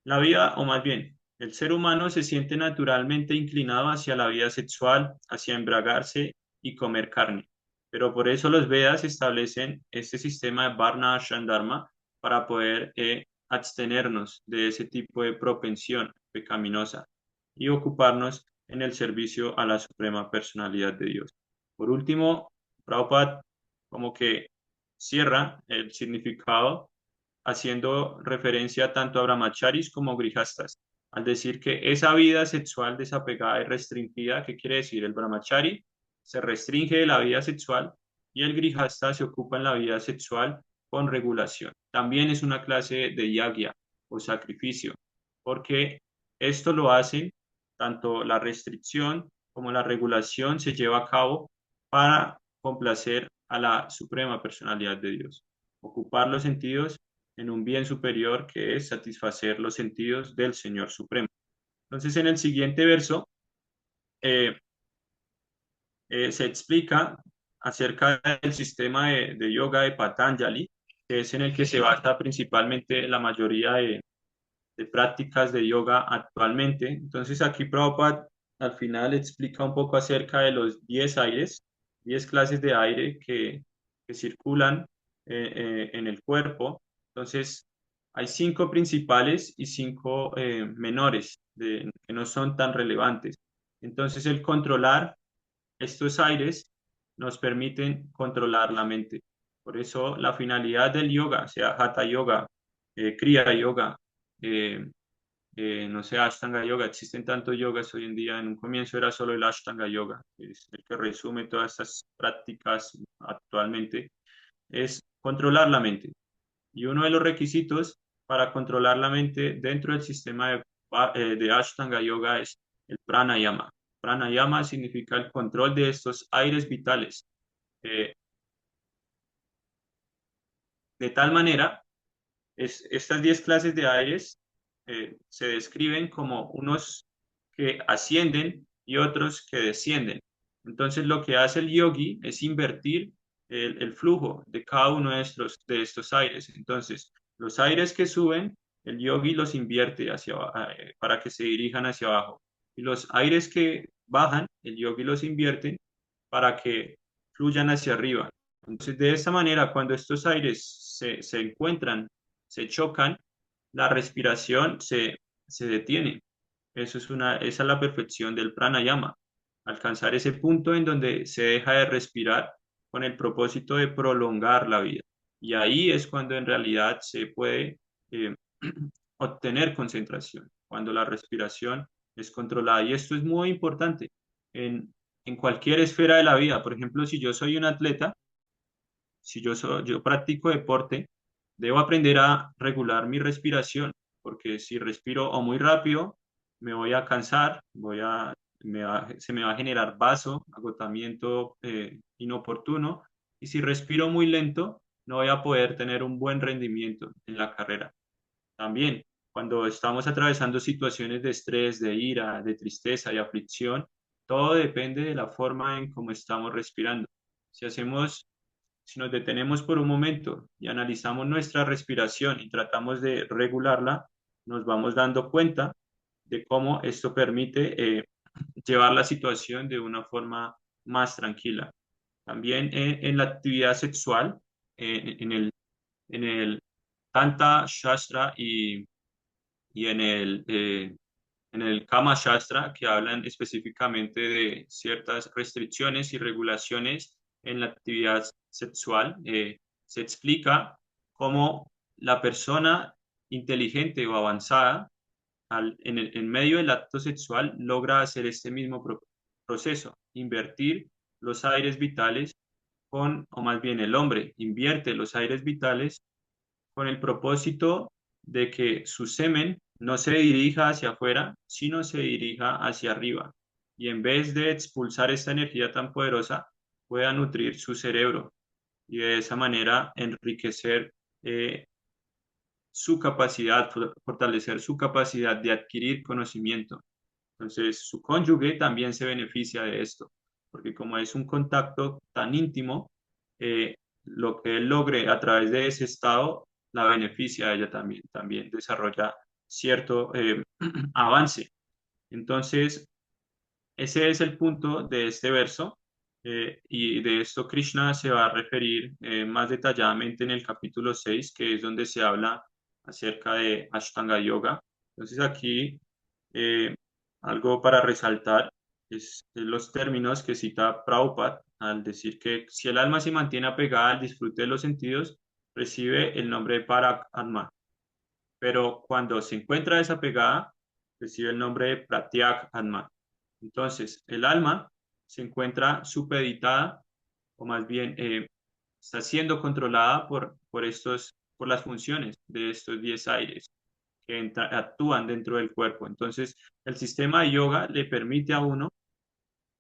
la vida, o más bien, el ser humano se siente naturalmente inclinado hacia la vida sexual, hacia embriagarse y comer carne. Pero por eso los Vedas establecen este sistema de Varna Ashram Dharma para poder abstenernos de ese tipo de propensión pecaminosa y ocuparnos en el servicio a la Suprema Personalidad de Dios. Por último, Prabhupada como que cierra el significado haciendo referencia tanto a brahmacharis como grihastas, al decir que esa vida sexual desapegada y restringida, ¿qué quiere decir? El brahmachari se restringe de la vida sexual y el grihasta se ocupa en la vida sexual con regulación. También es una clase de yagya o sacrificio, porque esto lo hacen tanto la restricción como la regulación se lleva a cabo para complacer a la suprema personalidad de Dios. Ocupar los sentidos en un bien superior que es satisfacer los sentidos del Señor Supremo. Entonces, en el siguiente verso eh, se explica acerca del sistema de yoga de Patanjali, que es en el que se basa principalmente la mayoría de prácticas de yoga actualmente. Entonces, aquí Prabhupada al final explica un poco acerca de los 10 aires, 10 clases de aire que circulan en el cuerpo. Entonces, hay 5 principales y 5 menores que no son tan relevantes. Entonces, el controlar estos aires nos permiten controlar la mente. Por eso, la finalidad del yoga, sea Hatha Yoga, Kriya Yoga, eh, no sé, Ashtanga Yoga, existen tantos yogas hoy en día. En un comienzo era solo el Ashtanga Yoga, que es el que resume todas estas prácticas actualmente, es controlar la mente. Y uno de los requisitos para controlar la mente dentro del sistema de Ashtanga Yoga es el pranayama. Pranayama significa el control de estos aires vitales. De tal manera, estas 10 clases de aires se describen como unos que ascienden y otros que descienden. Entonces, lo que hace el yogi es invertir el flujo de cada uno de estos aires. Entonces, los aires que suben, el yogi los invierte para que se dirijan hacia abajo. Y los aires que bajan, el yogi los invierte para que fluyan hacia arriba. Entonces, de esta manera, cuando estos aires se encuentran, se chocan, la respiración se detiene. Esa es la perfección del pranayama, alcanzar ese punto en donde se deja de respirar con el propósito de prolongar la vida. Y ahí es cuando en realidad se puede eh, obtener concentración, cuando la respiración es controlada. Y esto es muy importante en cualquier esfera de la vida. Por ejemplo, si yo soy un atleta, si yo practico deporte, debo aprender a regular mi respiración, porque si respiro o muy rápido, me voy a cansar, se me va a generar vaso, agotamiento inoportuno, y si respiro muy lento, no voy a poder tener un buen rendimiento en la carrera. También, cuando estamos atravesando situaciones de estrés, de ira, de tristeza, de aflicción, todo depende de la forma en cómo estamos respirando. Si nos detenemos por un momento y analizamos nuestra respiración y tratamos de regularla, nos vamos dando cuenta de cómo esto permite llevar la situación de una forma más tranquila. También en la actividad sexual, en el Tantra, Shastra y en el en el Kama Shastra, que hablan específicamente de ciertas restricciones y regulaciones en la actividad sexual, se explica cómo la persona inteligente o avanzada en medio del acto sexual logra hacer este mismo proceso, invertir los aires vitales o más bien el hombre invierte los aires vitales con el propósito de que su semen no se dirija hacia afuera, sino se dirija hacia arriba. Y en vez de expulsar esta energía tan poderosa, pueda nutrir su cerebro y de esa manera enriquecer su capacidad, fortalecer su capacidad de adquirir conocimiento. Entonces, su cónyuge también se beneficia de esto, porque como es un contacto tan íntimo, lo que él logre a través de ese estado la beneficia a ella también, también desarrolla cierto avance. Entonces, ese es el punto de este verso, y de esto Krishna se va a referir más detalladamente en el capítulo 6, que es donde se habla acerca de Ashtanga Yoga. Entonces aquí eh, algo para resaltar es los términos que cita Prabhupada al decir que si el alma se mantiene apegada al disfrute de los sentidos, recibe el nombre de Parak Atma, pero cuando se encuentra desapegada, recibe el nombre de Pratyak Atma. Entonces, el alma se encuentra supeditada, o más bien está siendo controlada por las funciones de estos 10 aires que actúan dentro del cuerpo. Entonces, el sistema de yoga le permite a uno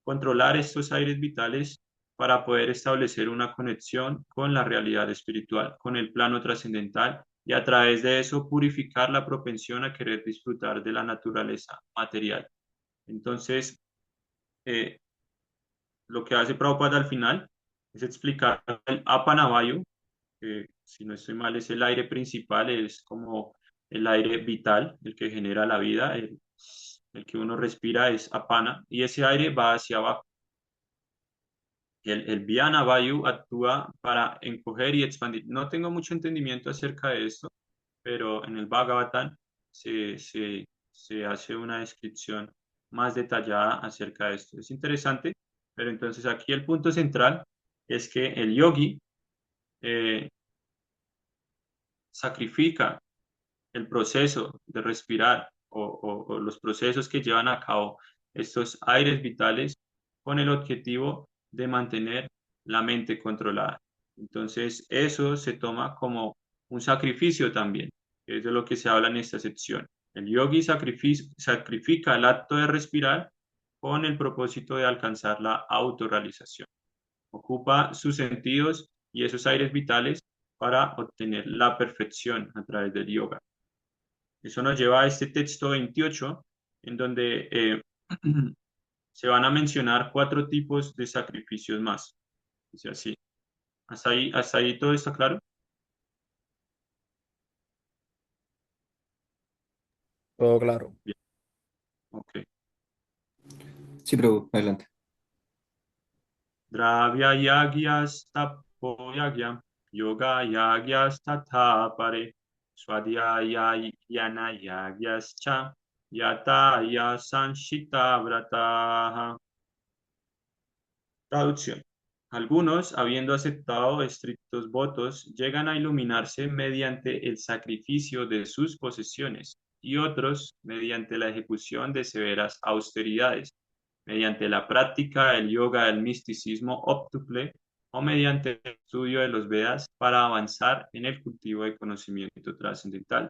controlar estos aires vitales para poder establecer una conexión con la realidad espiritual, con el plano trascendental y a través de eso purificar la propensión a querer disfrutar de la naturaleza material. Entonces, eh, lo que hace Prabhupada al final es explicar el Apanavayu, que si no estoy mal es el aire principal, es como el aire vital, el que genera la vida, el que uno respira es Apana, y ese aire va hacia abajo. El Vyana Vayu actúa para encoger y expandir. No tengo mucho entendimiento acerca de esto, pero en el Bhagavatam se hace una descripción más detallada acerca de esto. Es interesante, pero entonces aquí el punto central es que el yogi eh, sacrifica el proceso de respirar o los procesos que llevan a cabo estos aires vitales con el objetivo de mantener la mente controlada. Entonces, eso se toma como un sacrificio también, que es de lo que se habla en esta sección. El yogi sacrifica el acto de respirar con el propósito de alcanzar la autorrealización. Ocupa sus sentidos y esos aires vitales para obtener la perfección a través del yoga. Eso nos lleva a este texto 28, en donde se van a mencionar 4 tipos de sacrificios más. Dice así. Hasta ahí todo está claro? Todo claro. Bien, ok. Sí, pero adelante. Dravya yagyas tapo yagyam, yoga yagyas tatapare, swadhyaya yana yagyas cha, yataya sanshita vrataha. Traducción. Algunos, habiendo aceptado estrictos votos, llegan a iluminarse mediante el sacrificio de sus posesiones y otros mediante la ejecución de severas austeridades, mediante la práctica del yoga del misticismo óptuple o mediante el estudio de los Vedas para avanzar en el cultivo de conocimiento trascendental.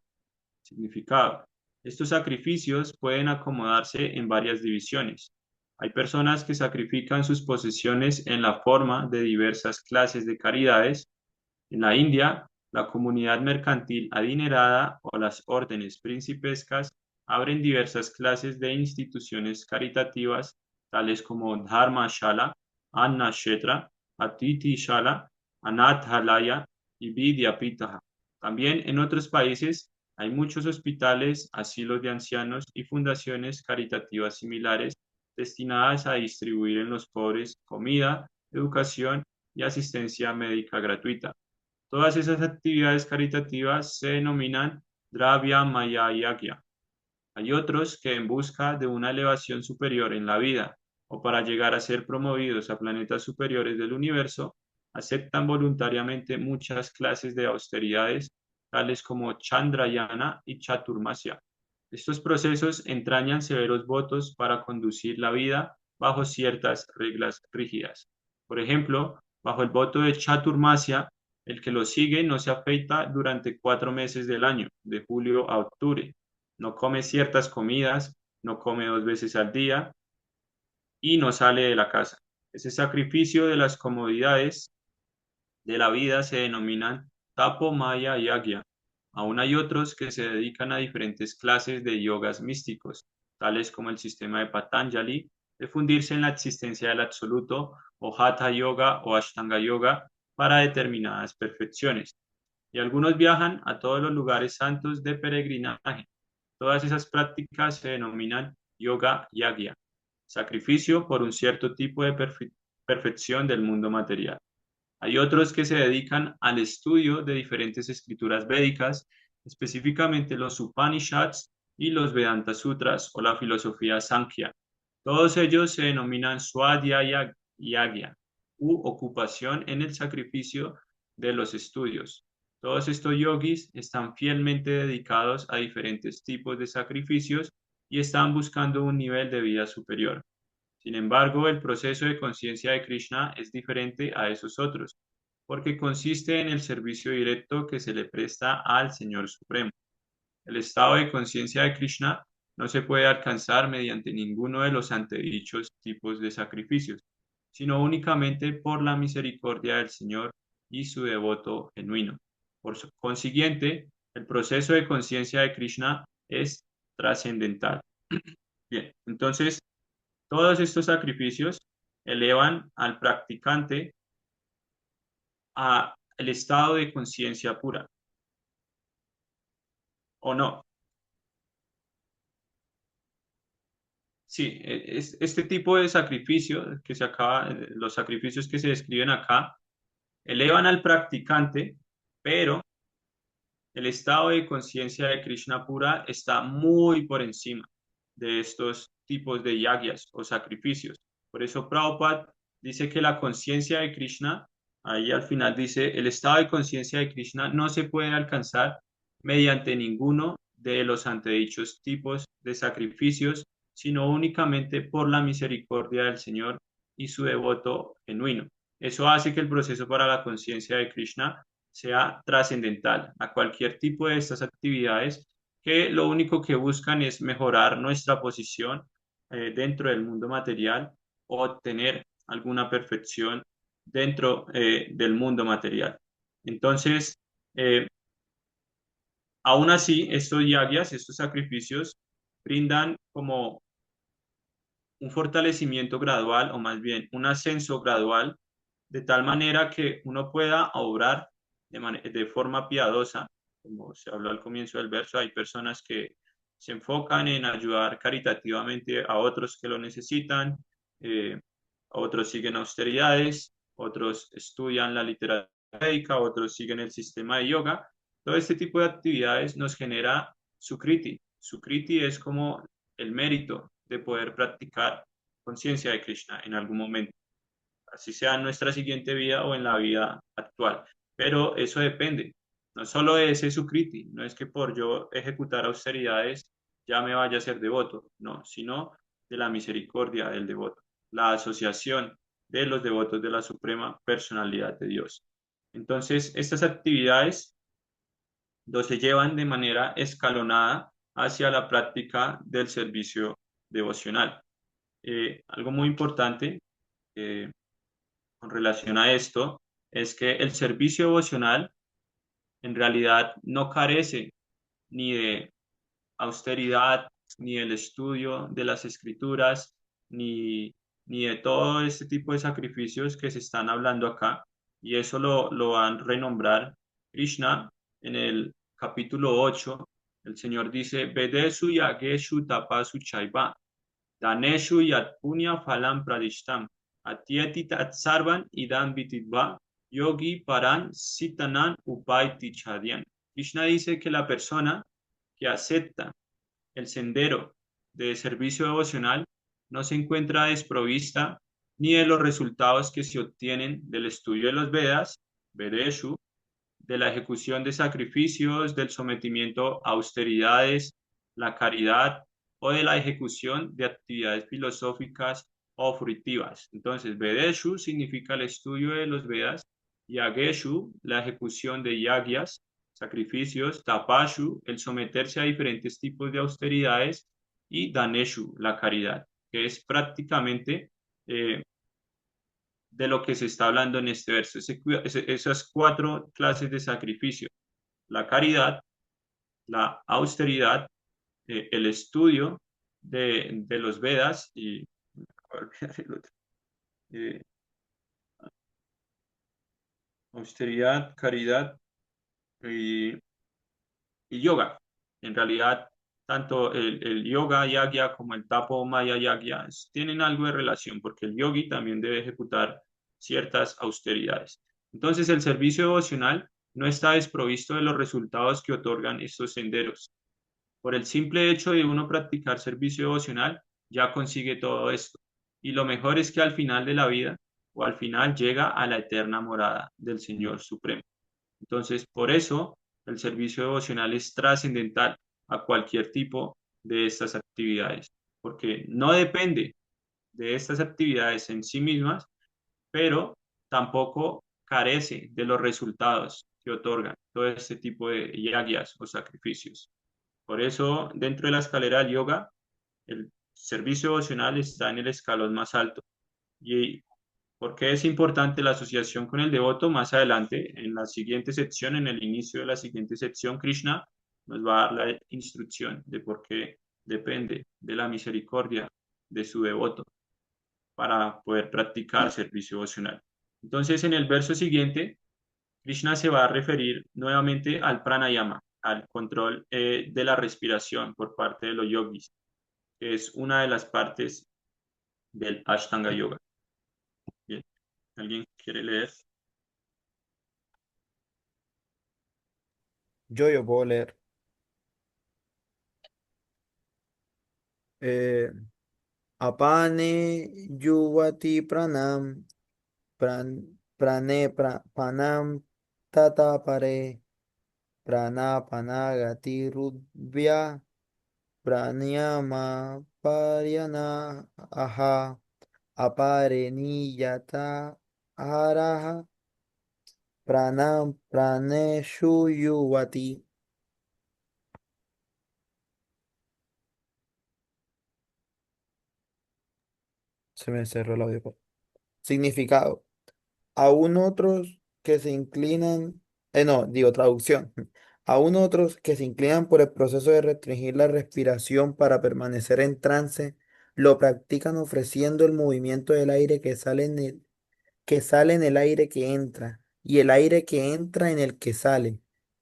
Significado. Estos sacrificios pueden acomodarse en varias divisiones. Hay personas que sacrifican sus posesiones en la forma de diversas clases de caridades. En la India, la comunidad mercantil adinerada o las órdenes principescas abren diversas clases de instituciones caritativas, tales como Dharma Shala, Anna Kshetra, Atiti Shala, Anathalaya y Vidyapita. También en otros países hay muchos hospitales, asilos de ancianos y fundaciones caritativas similares destinadas a distribuir en los pobres comida, educación y asistencia médica gratuita. Todas esas actividades caritativas se denominan Dravya Maya Yagya. Hay otros que en busca de una elevación superior en la vida o para llegar a ser promovidos a planetas superiores del universo, aceptan voluntariamente muchas clases de austeridades, tales como Chandrayana y Chaturmasya. Estos procesos entrañan severos votos para conducir la vida bajo ciertas reglas rígidas. Por ejemplo, bajo el voto de Chaturmasya, el que lo sigue no se afeita durante 4 meses del año, de julio a octubre. No come ciertas comidas, no come 2 veces al día y no sale de la casa. Ese sacrificio de las comodidades de la vida se denominan Tapo Maya Yagya. Aún hay otros que se dedican a diferentes clases de yogas místicos, tales como el sistema de Patanjali, de fundirse en la existencia del absoluto, o Hatha Yoga o Ashtanga Yoga para determinadas perfecciones. Y algunos viajan a todos los lugares santos de peregrinaje. Todas esas prácticas se denominan Yoga Yagya, sacrificio por un cierto tipo de perfección del mundo material. Hay otros que se dedican al estudio de diferentes escrituras védicas, específicamente los Upanishads y los Vedanta Sutras o la filosofía Sankhya. Todos ellos se denominan Swadhyaya Yagya, u ocupación en el sacrificio de los estudios. Todos estos yogis están fielmente dedicados a diferentes tipos de sacrificios y están buscando un nivel de vida superior. Sin embargo, el proceso de conciencia de Krishna es diferente a esos otros, porque consiste en el servicio directo que se le presta al Señor Supremo. El estado de conciencia de Krishna no se puede alcanzar mediante ninguno de los antedichos tipos de sacrificios, sino únicamente por la misericordia del Señor y su devoto genuino. Por consiguiente, el proceso de conciencia de Krishna es trascendental. Bien, entonces, todos estos sacrificios elevan al practicante a el estado de conciencia pura, ¿o no? Sí, este tipo de sacrificio que se acaba, los sacrificios que se describen acá, elevan al practicante, pero el estado de conciencia de Krishna pura está muy por encima de estos tipos de yagyas o sacrificios. Por eso Prabhupada dice que la conciencia de Krishna, ahí al final dice, el estado de conciencia de Krishna no se puede alcanzar mediante ninguno de los antedichos tipos de sacrificios, sino únicamente por la misericordia del Señor y su devoto genuino. Eso hace que el proceso para la conciencia de Krishna sea trascendental a cualquier tipo de estas actividades que lo único que buscan es mejorar nuestra posición dentro del mundo material o obtener alguna perfección dentro del mundo material. Entonces, aún así, estos yagyas, estos sacrificios, brindan como un fortalecimiento gradual o más bien un ascenso gradual de tal manera que uno pueda obrar de forma piadosa, como se habló al comienzo del verso. Hay personas que se enfocan en ayudar caritativamente a otros que lo necesitan, otros siguen austeridades, otros estudian la literatura médica, otros siguen el sistema de yoga. Todo este tipo de actividades nos genera sukriti. Sukriti es como el mérito de poder practicar conciencia de Krishna en algún momento, así sea en nuestra siguiente vida o en la vida actual. Pero eso depende, no solo de ese sukriti, no es que por yo ejecutar austeridades ya me vaya a ser devoto, no, sino de la misericordia del devoto, la asociación de los devotos de la Suprema Personalidad de Dios. Entonces, estas actividades se llevan de manera escalonada hacia la práctica del servicio devocional. Algo muy importante con relación a esto es que el servicio devocional en realidad no carece ni de austeridad, ni del estudio de las escrituras, ni de todo este tipo de sacrificios que se están hablando acá. Y eso lo van a renombrar Krishna en el capítulo 8. El Señor dice, Vedesu yageshu tapasu chaiva, daneshu yat punya phalam pradishtam, atieti tatsarvan idam vitidva, yogi paran sitanan upaiti chadyan. Krishna dice que la persona que acepta el sendero de servicio devocional no se encuentra desprovista ni de los resultados que se obtienen del estudio de los Vedas, Vedeshu, de la ejecución de sacrificios, del sometimiento a austeridades, la caridad o de la ejecución de actividades filosóficas o fruitivas. Entonces, Vedeshu significa el estudio de los Vedas, Yageshu, la ejecución de yagyas, sacrificios, Tapashu, el someterse a diferentes tipos de austeridades, y Daneshu, la caridad, que es prácticamente de lo que se está hablando en este verso. Esas cuatro clases de sacrificio: la caridad, la austeridad, el estudio de los Vedas y el otro, eh, austeridad, caridad y, y yoga. En realidad, tanto el yoga yagya como el tapo maya yagya tienen algo de relación, porque el yogi también debe ejecutar ciertas austeridades. Entonces, el servicio devocional no está desprovisto de los resultados que otorgan estos senderos. Por el simple hecho de uno practicar servicio devocional, ya consigue todo esto. Y lo mejor es que al final de la vida, o al final, llega a la eterna morada del Señor Supremo. Entonces, por eso el servicio devocional es trascendental a cualquier tipo de estas actividades, porque no depende de estas actividades en sí mismas, pero tampoco carece de los resultados que otorgan todo este tipo de yagyas o sacrificios. Por eso, dentro de la escalera del yoga, el servicio devocional está en el escalón más alto. ¿Y por qué es importante la asociación con el devoto? Más adelante, en la siguiente sección, en el inicio de la siguiente sección, Krishna nos va a dar la instrucción de por qué depende de la misericordia de su devoto para poder practicar servicio devocional. Entonces, en el verso siguiente, Krishna se va a referir nuevamente al pranayama, al control de la respiración por parte de los yogis, que es una de las partes del Ashtanga Yoga. Bien, ¿alguien quiere leer? Yo puedo leer. Eh, Apane yuvati pranam panam tata pare prana panagati rudvya pranayama paryana aha apare niyata araha pranam praneshu yuvati. Se me cerró el audio. Significado. Aún otros que se inclinan, no, digo traducción. Aún otros que se inclinan por el proceso de restringir la respiración para permanecer en trance, lo practican ofreciendo el movimiento del aire que sale en el aire que entra y el aire que entra en el que sale,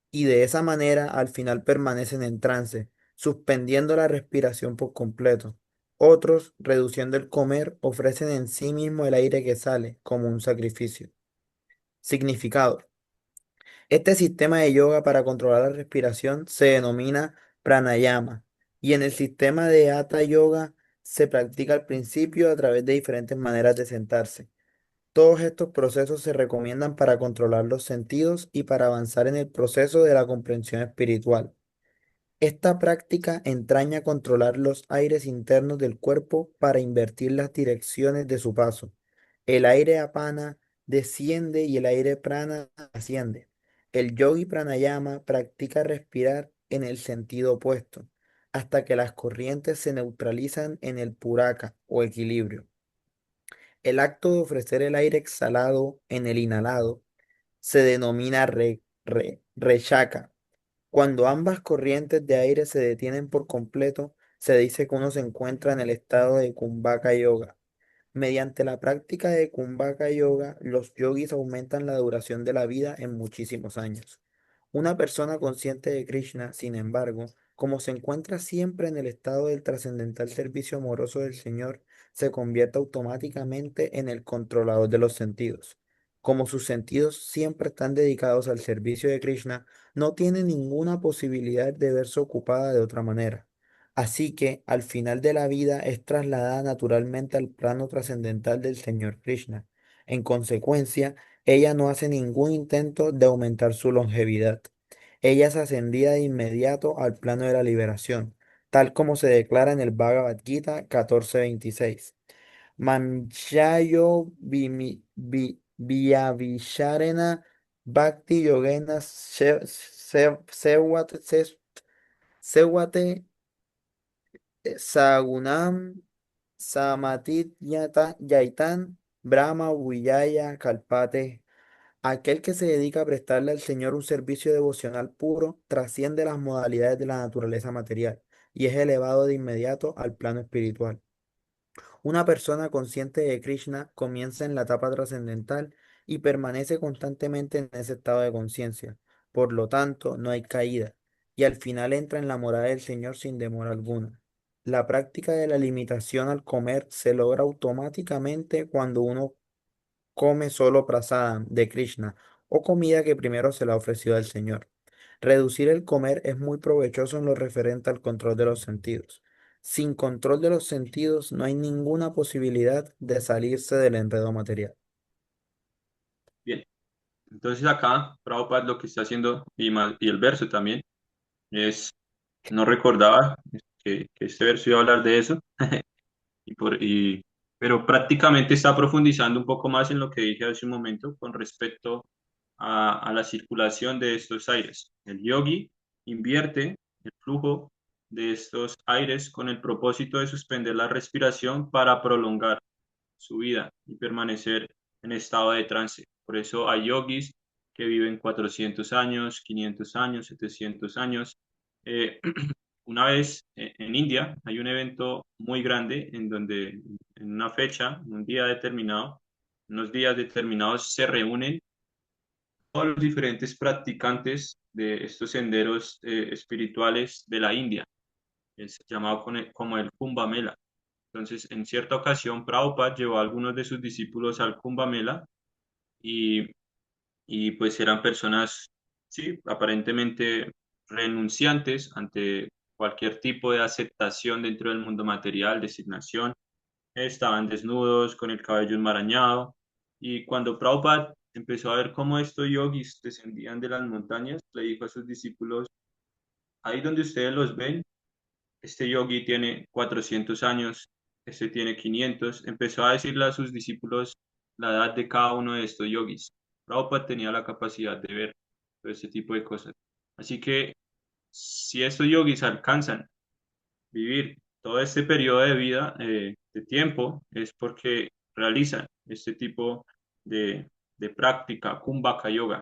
y de esa manera al final permanecen en trance, suspendiendo la respiración por completo. Otros, reduciendo el comer, ofrecen en sí mismo el aire que sale como un sacrificio. Significado. Este sistema de yoga para controlar la respiración se denomina pranayama y en el sistema de hatha yoga se practica al principio a través de diferentes maneras de sentarse. Todos estos procesos se recomiendan para controlar los sentidos y para avanzar en el proceso de la comprensión espiritual. Esta práctica entraña controlar los aires internos del cuerpo para invertir las direcciones de su paso. El aire apana desciende y el aire prana asciende. El yogi pranayama practica respirar en el sentido opuesto, hasta que las corrientes se neutralizan en el puraka o equilibrio. El acto de ofrecer el aire exhalado en el inhalado se denomina rechaka. Cuando ambas corrientes de aire se detienen por completo, se dice que uno se encuentra en el estado de Kumbhaka Yoga. Mediante la práctica de Kumbhaka Yoga, los yogis aumentan la duración de la vida en muchísimos años. Una persona consciente de Krishna, sin embargo, como se encuentra siempre en el estado del trascendental servicio amoroso del Señor, se convierte automáticamente en el controlador de los sentidos. Como sus sentidos siempre están dedicados al servicio de Krishna, no tiene ninguna posibilidad de verse ocupada de otra manera. Así que al final de la vida es trasladada naturalmente al plano trascendental del Señor Krishna. En consecuencia, ella no hace ningún intento de aumentar su longevidad. Ella es ascendida de inmediato al plano de la liberación, tal como se declara en el Bhagavad Gita 14:26. Manchayo Vyavisharena Bhakti Yogena Sewate Sagunam Samatit Yaitan Brahma Vijaya Kalpate. Aquel que se dedica a prestarle al Señor un servicio devocional puro trasciende las modalidades de la naturaleza material y es elevado de inmediato al plano espiritual. Una persona consciente de Krishna comienza en la etapa trascendental y permanece constantemente en ese estado de conciencia. Por lo tanto, no hay caída y al final entra en la morada del Señor sin demora alguna. La práctica de la limitación al comer se logra automáticamente cuando uno come solo prasadam de Krishna o comida que primero se le ha ofrecido al Señor. Reducir el comer es muy provechoso en lo referente al control de los sentidos. Sin control de los sentidos no hay ninguna posibilidad de salirse del enredo material. Bien, entonces acá Prabhupada lo que está haciendo, y el verso también, es, no recordaba que este verso iba a hablar de eso, pero prácticamente está profundizando un poco más en lo que dije hace un momento con respecto a la circulación de estos aires. El yogi invierte el flujo de estos aires con el propósito de suspender la respiración para prolongar su vida y permanecer en estado de trance. Por eso hay yogis que viven 400 años, 500 años, 700 años. Eh, una vez en India hay un evento muy grande en donde en una fecha, un día determinado, unos días determinados se reúnen todos los diferentes practicantes de estos senderos espirituales de la India. Es llamado como el Kumbh Mela. Entonces, en cierta ocasión, Prabhupada llevó a algunos de sus discípulos al Kumbh Mela y, y pues eran personas, sí, aparentemente renunciantes ante cualquier tipo de aceptación dentro del mundo material, designación. Estaban desnudos, con el cabello enmarañado. Y cuando Prabhupada empezó a ver cómo estos yogis descendían de las montañas, le dijo a sus discípulos, ahí donde ustedes los ven, este yogi tiene 400 años, este tiene 500. Empezó a decirle a sus discípulos la edad de cada uno de estos yogis. Prabhupada tenía la capacidad de ver todo este tipo de cosas. Así que si estos yogis alcanzan vivir todo este periodo de vida, de tiempo, es porque realizan este tipo de práctica, Kumbhaka Yoga,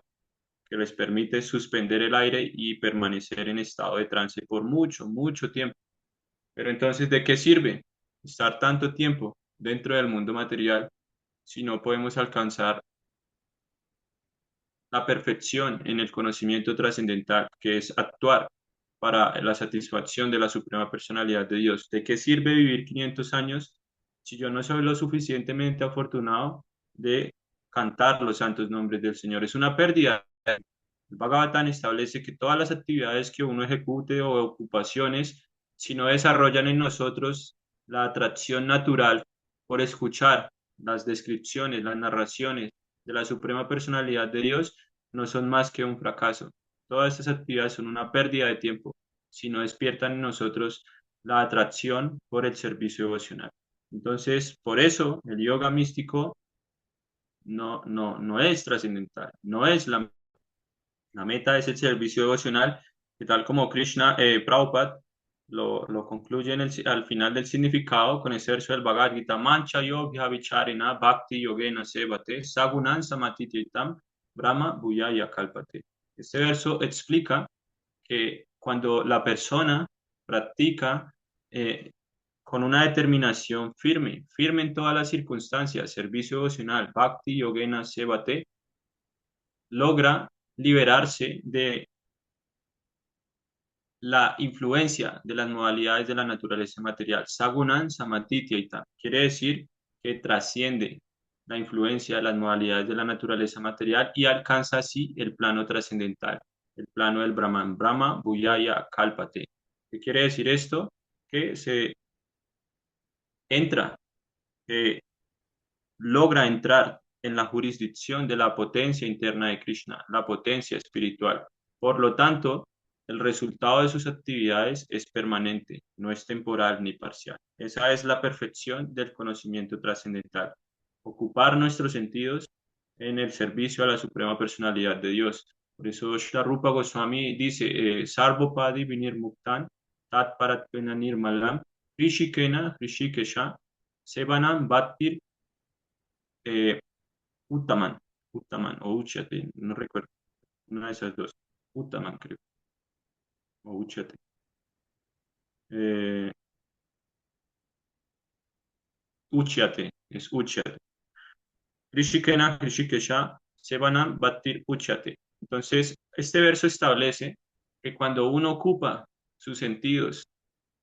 que les permite suspender el aire y permanecer en estado de trance por mucho, mucho tiempo. Pero entonces, ¿de qué sirve estar tanto tiempo dentro del mundo material si no podemos alcanzar la perfección en el conocimiento trascendental, que es actuar para la satisfacción de la suprema personalidad de Dios? ¿De qué sirve vivir 500 años si yo no soy lo suficientemente afortunado de cantar los santos nombres del Señor? Es una pérdida. El Bhagavatam establece que todas las actividades que uno ejecute o ocupaciones, si no desarrollan en nosotros la atracción natural por escuchar las descripciones, las narraciones de la Suprema Personalidad de Dios, no son más que un fracaso. Todas estas actividades son una pérdida de tiempo si no despiertan en nosotros la atracción por el servicio devocional. Entonces, por eso el yoga místico no es trascendental, no es la meta, es el servicio devocional, que tal como Krishna, Prabhupada, lo concluye al final del significado con ese verso del Bhagavad Gita, Mancha yoga vicharena bhakti yogena sevate sagunan samatityitam brahma bhuyaya kalpate. Este verso explica que cuando la persona practica con una determinación firme, firme en todas las circunstancias, servicio devocional, bhakti yogena sevate, logra liberarse de la influencia de las modalidades de la naturaleza material. Sagunan Samatityaita quiere decir que trasciende la influencia de las modalidades de la naturaleza material y alcanza así el plano trascendental, el plano del Brahman, Brahma, Bhuyaya, Kalpate. ¿Qué quiere decir esto? que se entra, que logra entrar en la jurisdicción de la potencia interna de Krishna, la potencia espiritual. Por lo tanto, el resultado de sus actividades es permanente, no es temporal ni parcial. Esa es la perfección del conocimiento trascendental. Ocupar nuestros sentidos en el servicio a la suprema personalidad de Dios. Por eso Srila Rupa Goswami dice, Sarvopadi vinir muktan, tat paratpena nirmalam, rishikena, rishikesha, sevanam bhattir eh, Uttaman, Uttaman o Uchate, no recuerdo, una de esas dos. Uttaman, creo, o Uchate. Eh, Uchiate, es Uchiate. Rishikena, Rishikesha, Sevanam, Bhattir, Uchiate. Entonces, este verso establece que cuando uno ocupa sus sentidos,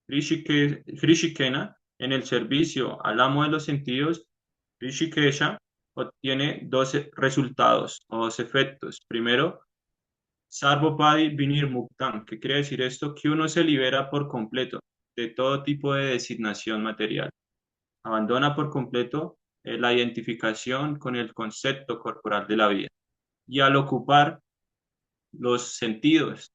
Rishikena, en el servicio al amo de los sentidos, Rishikesha obtiene dos resultados o dos efectos. Primero, Sarvopadi Vinir Muktam, ¿qué quiere decir esto? Que uno se libera por completo de todo tipo de designación material. Abandona por completo la identificación con el concepto corporal de la vida. Y al ocupar los sentidos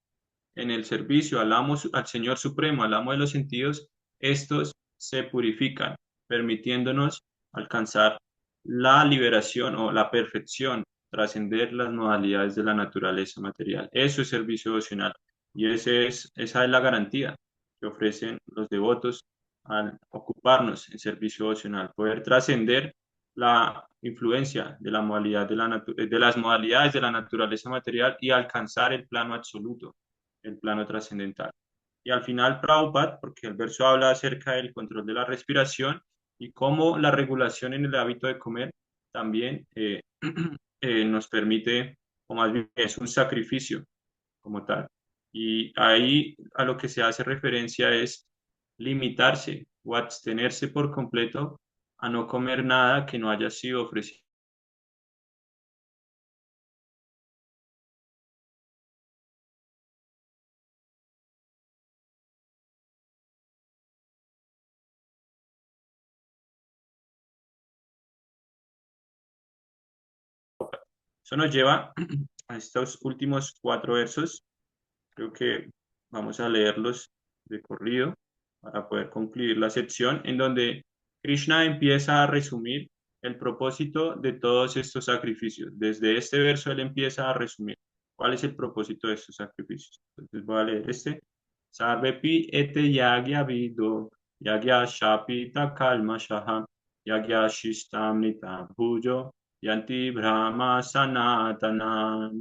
en el servicio al Señor Supremo, al amo de los sentidos, estos se purifican, permitiéndonos alcanzar la liberación o la perfección, trascender las modalidades de la naturaleza material. Eso es servicio devocional y esa es la garantía que ofrecen los devotos al ocuparnos en servicio devocional, poder trascender la influencia de la modalidad de las modalidades de la naturaleza material y alcanzar el plano absoluto, el plano trascendental. Y al final, Prabhupada, porque el verso habla acerca del control de la respiración y cómo la regulación en el hábito de comer también nos permite, o más bien es un sacrificio como tal. Y ahí a lo que se hace referencia es limitarse o abstenerse por completo a no comer nada que no haya sido ofrecido. Eso nos lleva a estos últimos 4 versos. Creo que vamos a leerlos de corrido para poder concluir la sección en donde Krishna empieza a resumir el propósito de todos estos sacrificios. Desde este verso él empieza a resumir cuál es el propósito de estos sacrificios. Entonces voy a leer este. Sarvepi ete yagya vido, yagya shapita kalma shaham, yagya shistamnita bhujo, yanti brahma sanatanam.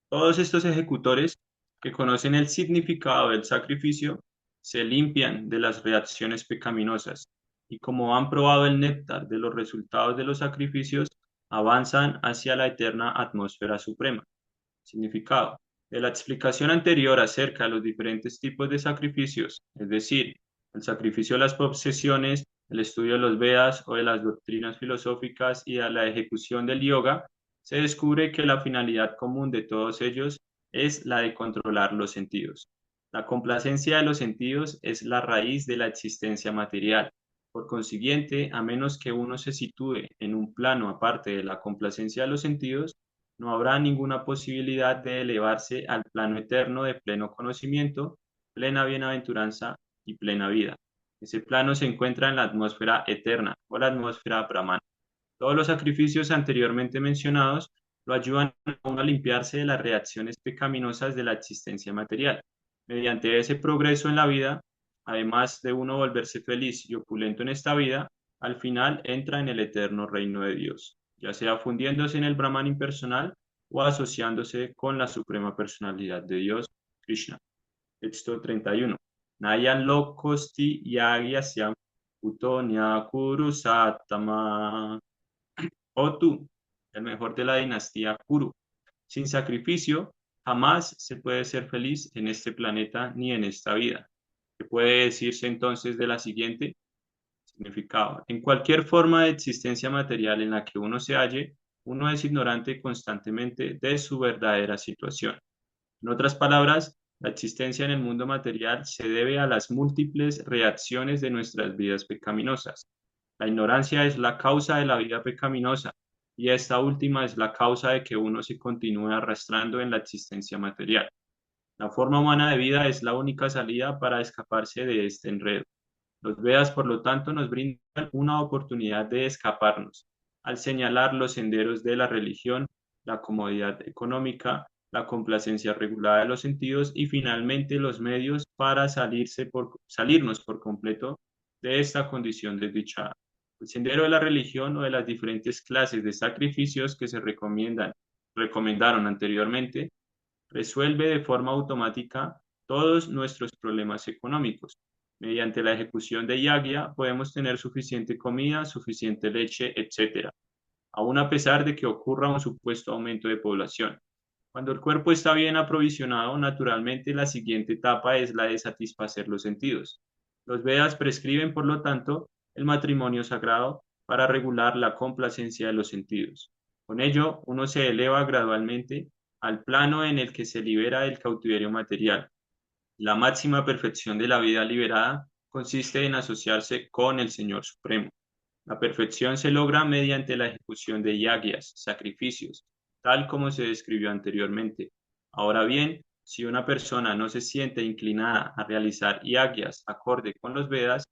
Todos estos ejecutores que conocen el significado del sacrificio se limpian de las reacciones pecaminosas y como han probado el néctar de los resultados de los sacrificios, avanzan hacia la eterna atmósfera suprema. Significado. De la explicación anterior acerca de los diferentes tipos de sacrificios, es decir, el sacrificio de las posesiones, el estudio de los Vedas o de las doctrinas filosóficas y a la ejecución del yoga, se descubre que la finalidad común de todos ellos es la de controlar los sentidos. La complacencia de los sentidos es la raíz de la existencia material. Por consiguiente, a menos que uno se sitúe en un plano aparte de la complacencia de los sentidos, no habrá ninguna posibilidad de elevarse al plano eterno de pleno conocimiento, plena bienaventuranza y plena vida. Ese plano se encuentra en la atmósfera eterna o la atmósfera brahmana. Todos los sacrificios anteriormente mencionados lo ayudan a uno a limpiarse de las reacciones pecaminosas de la existencia material. Mediante ese progreso en la vida, además de uno volverse feliz y opulento en esta vida, al final entra en el eterno reino de Dios, ya sea fundiéndose en el Brahman impersonal o asociándose con la suprema personalidad de Dios, Krishna. Texto 31. Nayan lokosti yagyasya utonya kuru satama. Oh tú, el mejor de la dinastía Kuru. Sin sacrificio, jamás se puede ser feliz en este planeta ni en esta vida. ¿Qué puede decirse entonces de la siguiente? Significado. En cualquier forma de existencia material en la que uno se halle, uno es ignorante constantemente de su verdadera situación. En otras palabras, La existencia en el mundo material se debe a las múltiples reacciones de nuestras vidas pecaminosas. La ignorancia es la causa de la vida pecaminosa y esta última es la causa de que uno se continúe arrastrando en la existencia material. La forma humana de vida es la única salida para escaparse de este enredo. Los Vedas, por lo tanto, nos brindan una oportunidad de escaparnos, al señalar los senderos de la religión, la comodidad económica, la complacencia regulada de los sentidos y finalmente los medios para salirnos por completo de esta condición desdichada. El sendero de la religión o de las diferentes clases de sacrificios que se recomendaron anteriormente resuelve de forma automática todos nuestros problemas económicos. Mediante la ejecución de yagya podemos tener suficiente comida, suficiente leche, etc., aun a pesar de que ocurra un supuesto aumento de población. Cuando el cuerpo está bien aprovisionado, naturalmente la siguiente etapa es la de satisfacer los sentidos. Los Vedas prescriben, por lo tanto, el matrimonio sagrado para regular la complacencia de los sentidos. Con ello, uno se eleva gradualmente al plano en el que se libera del cautiverio material. La máxima perfección de la vida liberada consiste en asociarse con el Señor Supremo. La perfección se logra mediante la ejecución de yagyas, sacrificios, tal como se describió anteriormente. Ahora bien, si una persona no se siente inclinada a realizar yagyas acorde con los Vedas,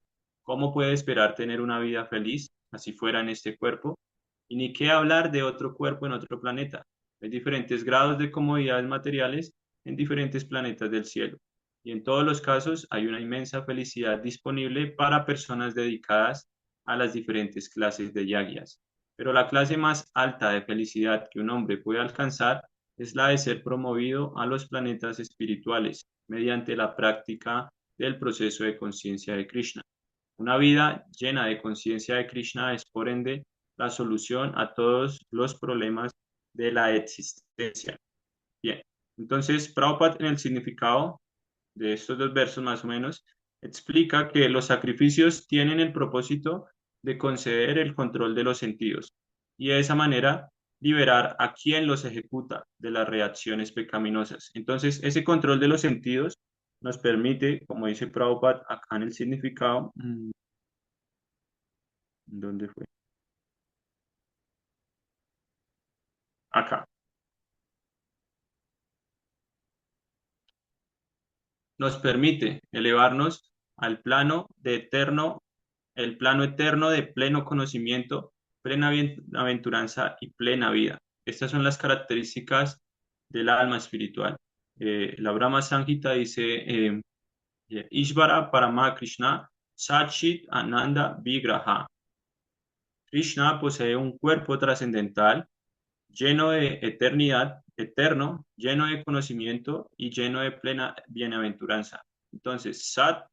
¿cómo puede esperar tener una vida feliz, así fuera en este cuerpo? Y ni qué hablar de otro cuerpo en otro planeta. Hay diferentes grados de comodidades materiales en diferentes planetas del cielo. Y en todos los casos hay una inmensa felicidad disponible para personas dedicadas a las diferentes clases de yagyas. Pero la clase más alta de felicidad que un hombre puede alcanzar es la de ser promovido a los planetas espirituales mediante la práctica del proceso de conciencia de Krishna. Una vida llena de conciencia de Krishna es, por ende, la solución a todos los problemas de la existencia. Bien, entonces Prabhupada en el significado de estos dos versos más o menos explica que los sacrificios tienen el propósito de conceder el control de los sentidos y de esa manera liberar a quien los ejecuta de las reacciones pecaminosas. Entonces, ese control de los sentidos nos permite, como dice Prabhupada acá en el significado, ¿dónde fue? Acá. Nos permite elevarnos al plano de eterno, el plano eterno de pleno conocimiento, plena aventuranza y plena vida. Estas son las características del alma espiritual. La Brahma Samhita dice, Ishvara Parama Krishna Sachit Ananda Vigraha. Krishna posee un cuerpo trascendental lleno de eternidad, eterno, lleno de conocimiento y lleno de plena bienaventuranza. Entonces, Sat,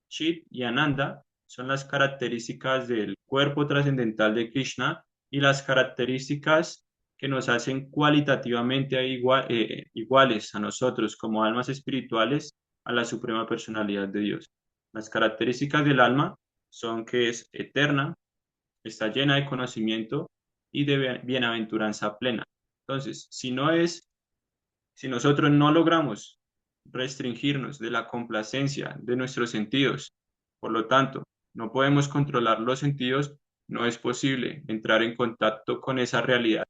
Chit y Ananda son las características del cuerpo trascendental de Krishna y las características que nos hacen cualitativamente iguales a nosotros como almas espirituales a la Suprema Personalidad de Dios. Las características del alma son que es eterna, está llena de conocimiento y de bienaventuranza plena. Entonces, si nosotros no logramos restringirnos de la complacencia de nuestros sentidos, por lo tanto, no podemos controlar los sentidos, no es posible entrar en contacto con esa realidad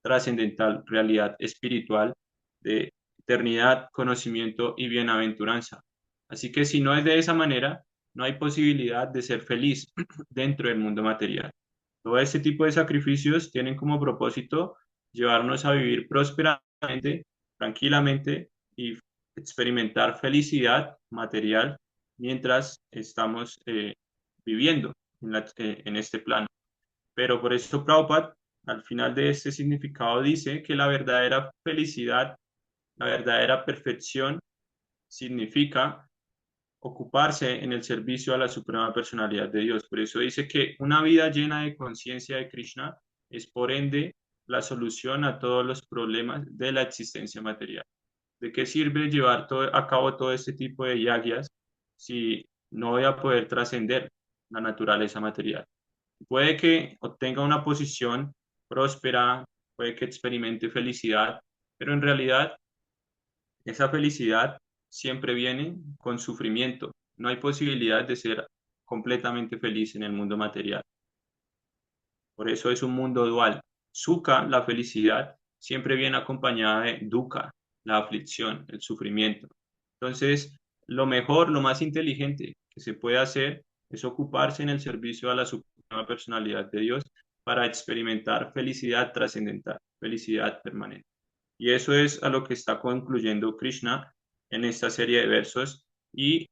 trascendental, realidad espiritual de eternidad, conocimiento y bienaventuranza. Así que si no es de esa manera, no hay posibilidad de ser feliz dentro del mundo material. Todo este tipo de sacrificios tienen como propósito llevarnos a vivir prósperamente, tranquilamente y experimentar felicidad material mientras estamos viviendo en este plano. Pero por eso Prabhupada al final de este significado dice que la verdadera felicidad, la verdadera perfección significa ocuparse en el servicio a la Suprema Personalidad de Dios. Por eso dice que una vida llena de conciencia de Krishna es por ende la solución a todos los problemas de la existencia material. ¿De qué sirve llevar a cabo todo este tipo de yagyas si no voy a poder trascender la naturaleza material? Puede que obtenga una posición próspera, puede que experimente felicidad, pero en realidad esa felicidad siempre viene con sufrimiento. No hay posibilidad de ser completamente feliz en el mundo material. Por eso es un mundo dual. Sukha, la felicidad, siempre viene acompañada de dukkha, la aflicción, el sufrimiento. Entonces, lo mejor, lo más inteligente que se puede hacer es ocuparse en el servicio a la suprema personalidad de Dios para experimentar felicidad trascendental, felicidad permanente. Y eso es a lo que está concluyendo Krishna en esta serie de versos y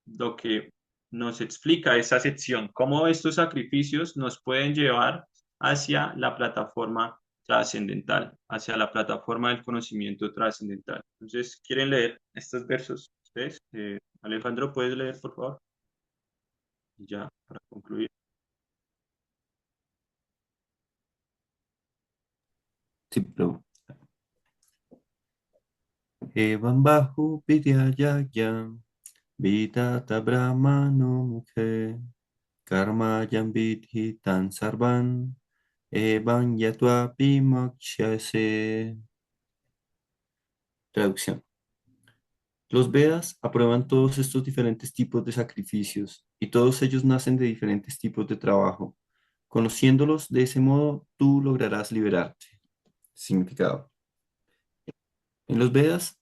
lo que nos explica esa sección, cómo estos sacrificios nos pueden llevar hacia la plataforma trascendental, hacia la plataforma del conocimiento trascendental. Entonces, ¿quieren leer estos versos? ¿Ustedes? Alejandro, ¿puedes leer, por favor? Y ya, para concluir. Sí, pero Evam Bahu Vidyayagya Vidata Brahmano Mukhe Karma Vidhi Tan Sarvan Evam Yatva Mokshase. Traducción. Los Vedas aprueban todos estos diferentes tipos de sacrificios y todos ellos nacen de diferentes tipos de trabajo. Conociéndolos de ese modo, tú lograrás liberarte. Significado. En los Vedas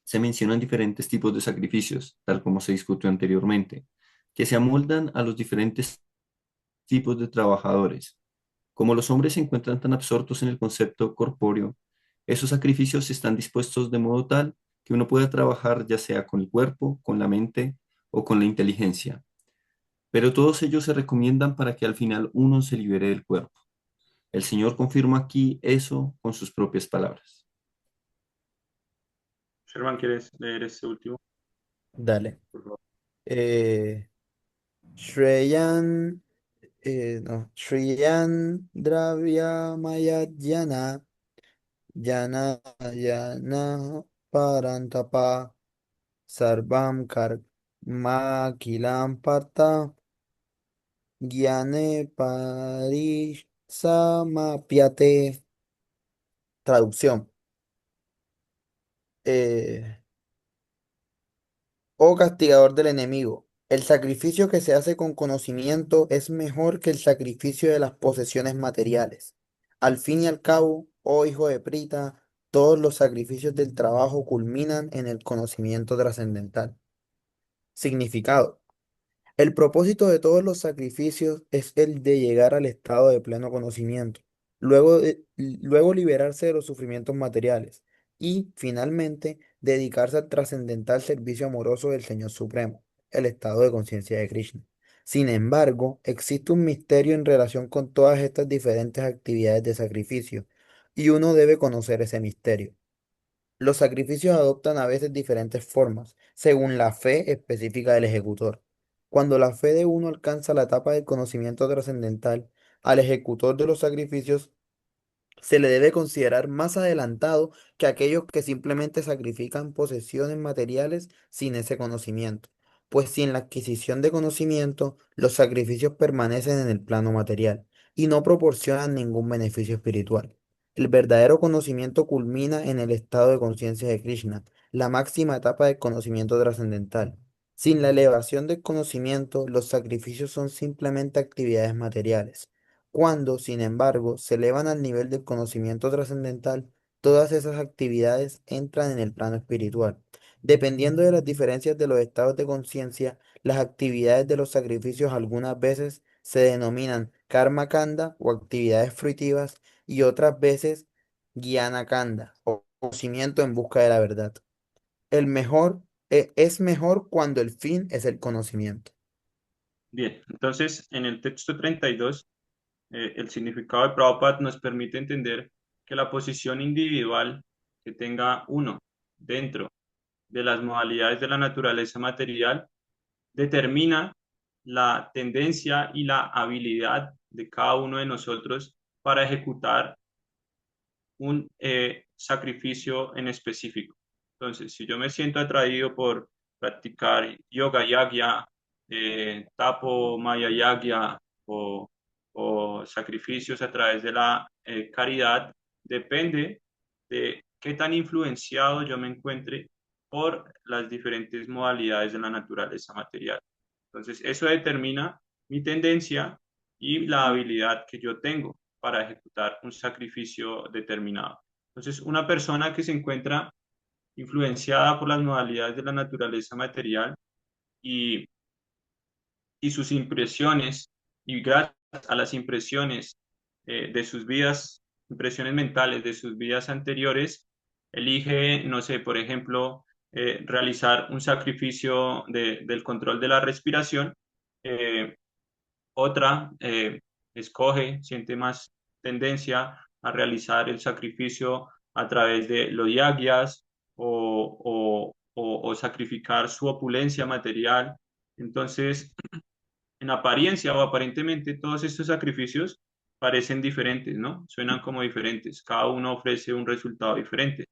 se mencionan diferentes tipos de sacrificios, tal como se discutió anteriormente, que se amoldan a los diferentes tipos de trabajadores. Como los hombres se encuentran tan absortos en el concepto corpóreo, esos sacrificios están dispuestos de modo tal que uno pueda trabajar ya sea con el cuerpo, con la mente o con la inteligencia. Pero todos ellos se recomiendan para que al final uno se libere del cuerpo. El Señor confirma aquí eso con sus propias palabras. Sherman, ¿quieres leer este último, Dale. por favor? Eh, Shreyan, no, Shreyan Dravya Mayadhyana, Yana Yana Parantapa, Sarvam Karma Kilam Parta, Gyane Parisamapiate. Traducción. Eh, Oh castigador del enemigo, el sacrificio que se hace con conocimiento es mejor que el sacrificio de las posesiones materiales. Al fin y al cabo, oh hijo de Prita, todos los sacrificios del trabajo culminan en el conocimiento trascendental. Significado. El propósito de todos los sacrificios es el de llegar al estado de pleno conocimiento, luego liberarse de los sufrimientos materiales y, finalmente, dedicarse al trascendental servicio amoroso del Señor Supremo, el estado de conciencia de Krishna. Sin embargo, existe un misterio en relación con todas estas diferentes actividades de sacrificio, y uno debe conocer ese misterio. Los sacrificios adoptan a veces diferentes formas, según la fe específica del ejecutor. Cuando la fe de uno alcanza la etapa del conocimiento trascendental, al ejecutor de los sacrificios se le debe considerar más adelantado que aquellos que simplemente sacrifican posesiones materiales sin ese conocimiento, pues sin la adquisición de conocimiento, los sacrificios permanecen en el plano material y no proporcionan ningún beneficio espiritual. El verdadero conocimiento culmina en el estado de conciencia de Krishna, la máxima etapa del conocimiento trascendental. Sin la elevación del conocimiento, los sacrificios son simplemente actividades materiales. Cuando, sin embargo, se elevan al nivel del conocimiento trascendental, todas esas actividades entran en el plano espiritual. Dependiendo de las diferencias de los estados de conciencia, las actividades de los sacrificios algunas veces se denominan karma kanda o actividades fruitivas y otras veces jnana kanda o conocimiento en busca de la verdad. Es mejor cuando el fin es el conocimiento. Bien, entonces en el texto 32, el significado de Prabhupada nos permite entender que la posición individual que tenga uno dentro de las modalidades de la naturaleza material determina la tendencia y la habilidad de cada uno de nosotros para ejecutar un sacrificio en específico. Entonces, si yo me siento atraído por practicar yoga yagya, tapo maya yagya o sacrificios a través de la caridad, depende de qué tan influenciado yo me encuentre por las diferentes modalidades de la naturaleza material. Entonces, eso determina mi tendencia y la habilidad que yo tengo para ejecutar un sacrificio determinado. Entonces, una persona que se encuentra influenciada por las modalidades de la naturaleza material y, y sus impresiones, y gracias a las impresiones de sus vidas, impresiones mentales de sus vidas anteriores, elige, no sé, por ejemplo, realizar un sacrificio del control de la respiración. Otra escoge, siente más tendencia a realizar el sacrificio a través de los yagyas o sacrificar su opulencia material. Entonces, en apariencia o aparentemente, todos estos sacrificios parecen diferentes, ¿no? Suenan como diferentes. Cada uno ofrece un resultado diferente.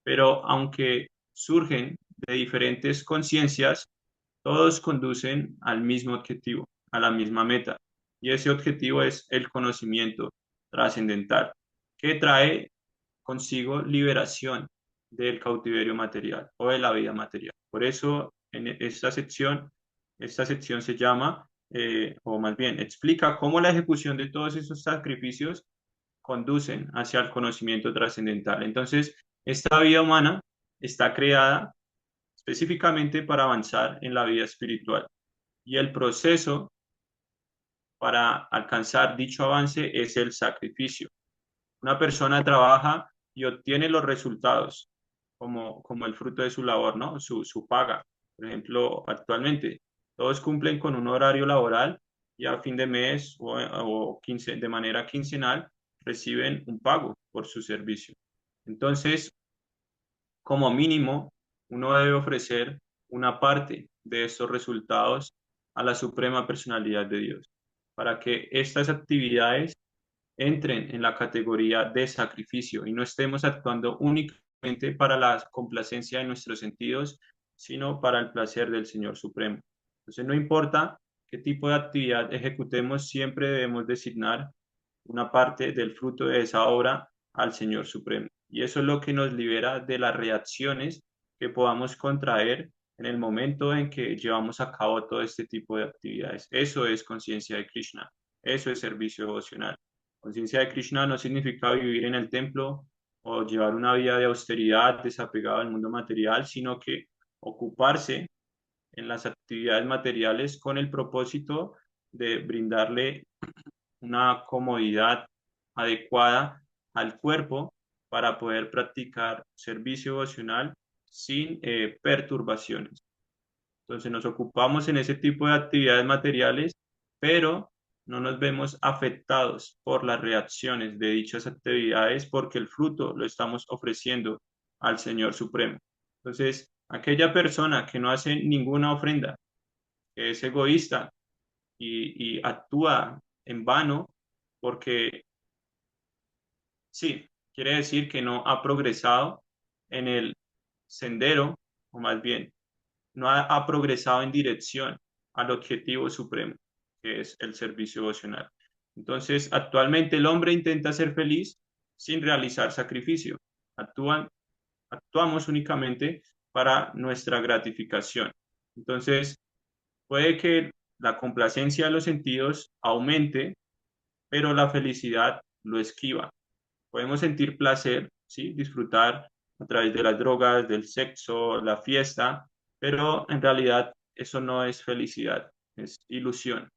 Pero aunque surgen de diferentes conciencias, todos conducen al mismo objetivo, a la misma meta. Y ese objetivo es el conocimiento trascendental, que trae consigo liberación del cautiverio material o de la vida material. Por eso en esta sección se llama, o más bien explica cómo la ejecución de todos esos sacrificios conducen hacia el conocimiento trascendental. Entonces, esta vida humana está creada específicamente para avanzar en la vida espiritual. Y el proceso para alcanzar dicho avance es el sacrificio. Una persona trabaja y obtiene los resultados como el fruto de su labor, ¿no? Su paga. Por ejemplo, actualmente todos cumplen con un horario laboral y a fin de mes de manera quincenal reciben un pago por su servicio. Entonces, como mínimo, uno debe ofrecer una parte de estos resultados a la Suprema Personalidad de Dios, para que estas actividades entren en la categoría de sacrificio y no estemos actuando únicamente para la complacencia de nuestros sentidos, sino para el placer del Señor Supremo. Entonces, no importa qué tipo de actividad ejecutemos, siempre debemos designar una parte del fruto de esa obra al Señor Supremo. Y eso es lo que nos libera de las reacciones que podamos contraer en el momento en que llevamos a cabo todo este tipo de actividades. Eso es conciencia de Krishna, eso es servicio devocional. Conciencia de Krishna no significa vivir en el templo o llevar una vida de austeridad desapegada al mundo material, sino que ocuparse en las actividades materiales con el propósito de brindarle una comodidad adecuada al cuerpo para poder practicar servicio devocional sin perturbaciones. Entonces nos ocupamos en ese tipo de actividades materiales, pero no nos vemos afectados por las reacciones de dichas actividades porque el fruto lo estamos ofreciendo al Señor Supremo. Entonces, aquella persona que no hace ninguna ofrenda, que es egoísta y actúa en vano, porque sí, quiere decir que no ha progresado en el sendero, o más bien, no ha progresado en dirección al objetivo supremo, que es el servicio devocional. Entonces, actualmente el hombre intenta ser feliz sin realizar sacrificio. Actuamos únicamente para nuestra gratificación. Entonces, puede que la complacencia de los sentidos aumente, pero la felicidad lo esquiva. Podemos sentir placer, ¿sí? Disfrutar a través de las drogas, del sexo, la fiesta, pero en realidad eso no es felicidad, es ilusión.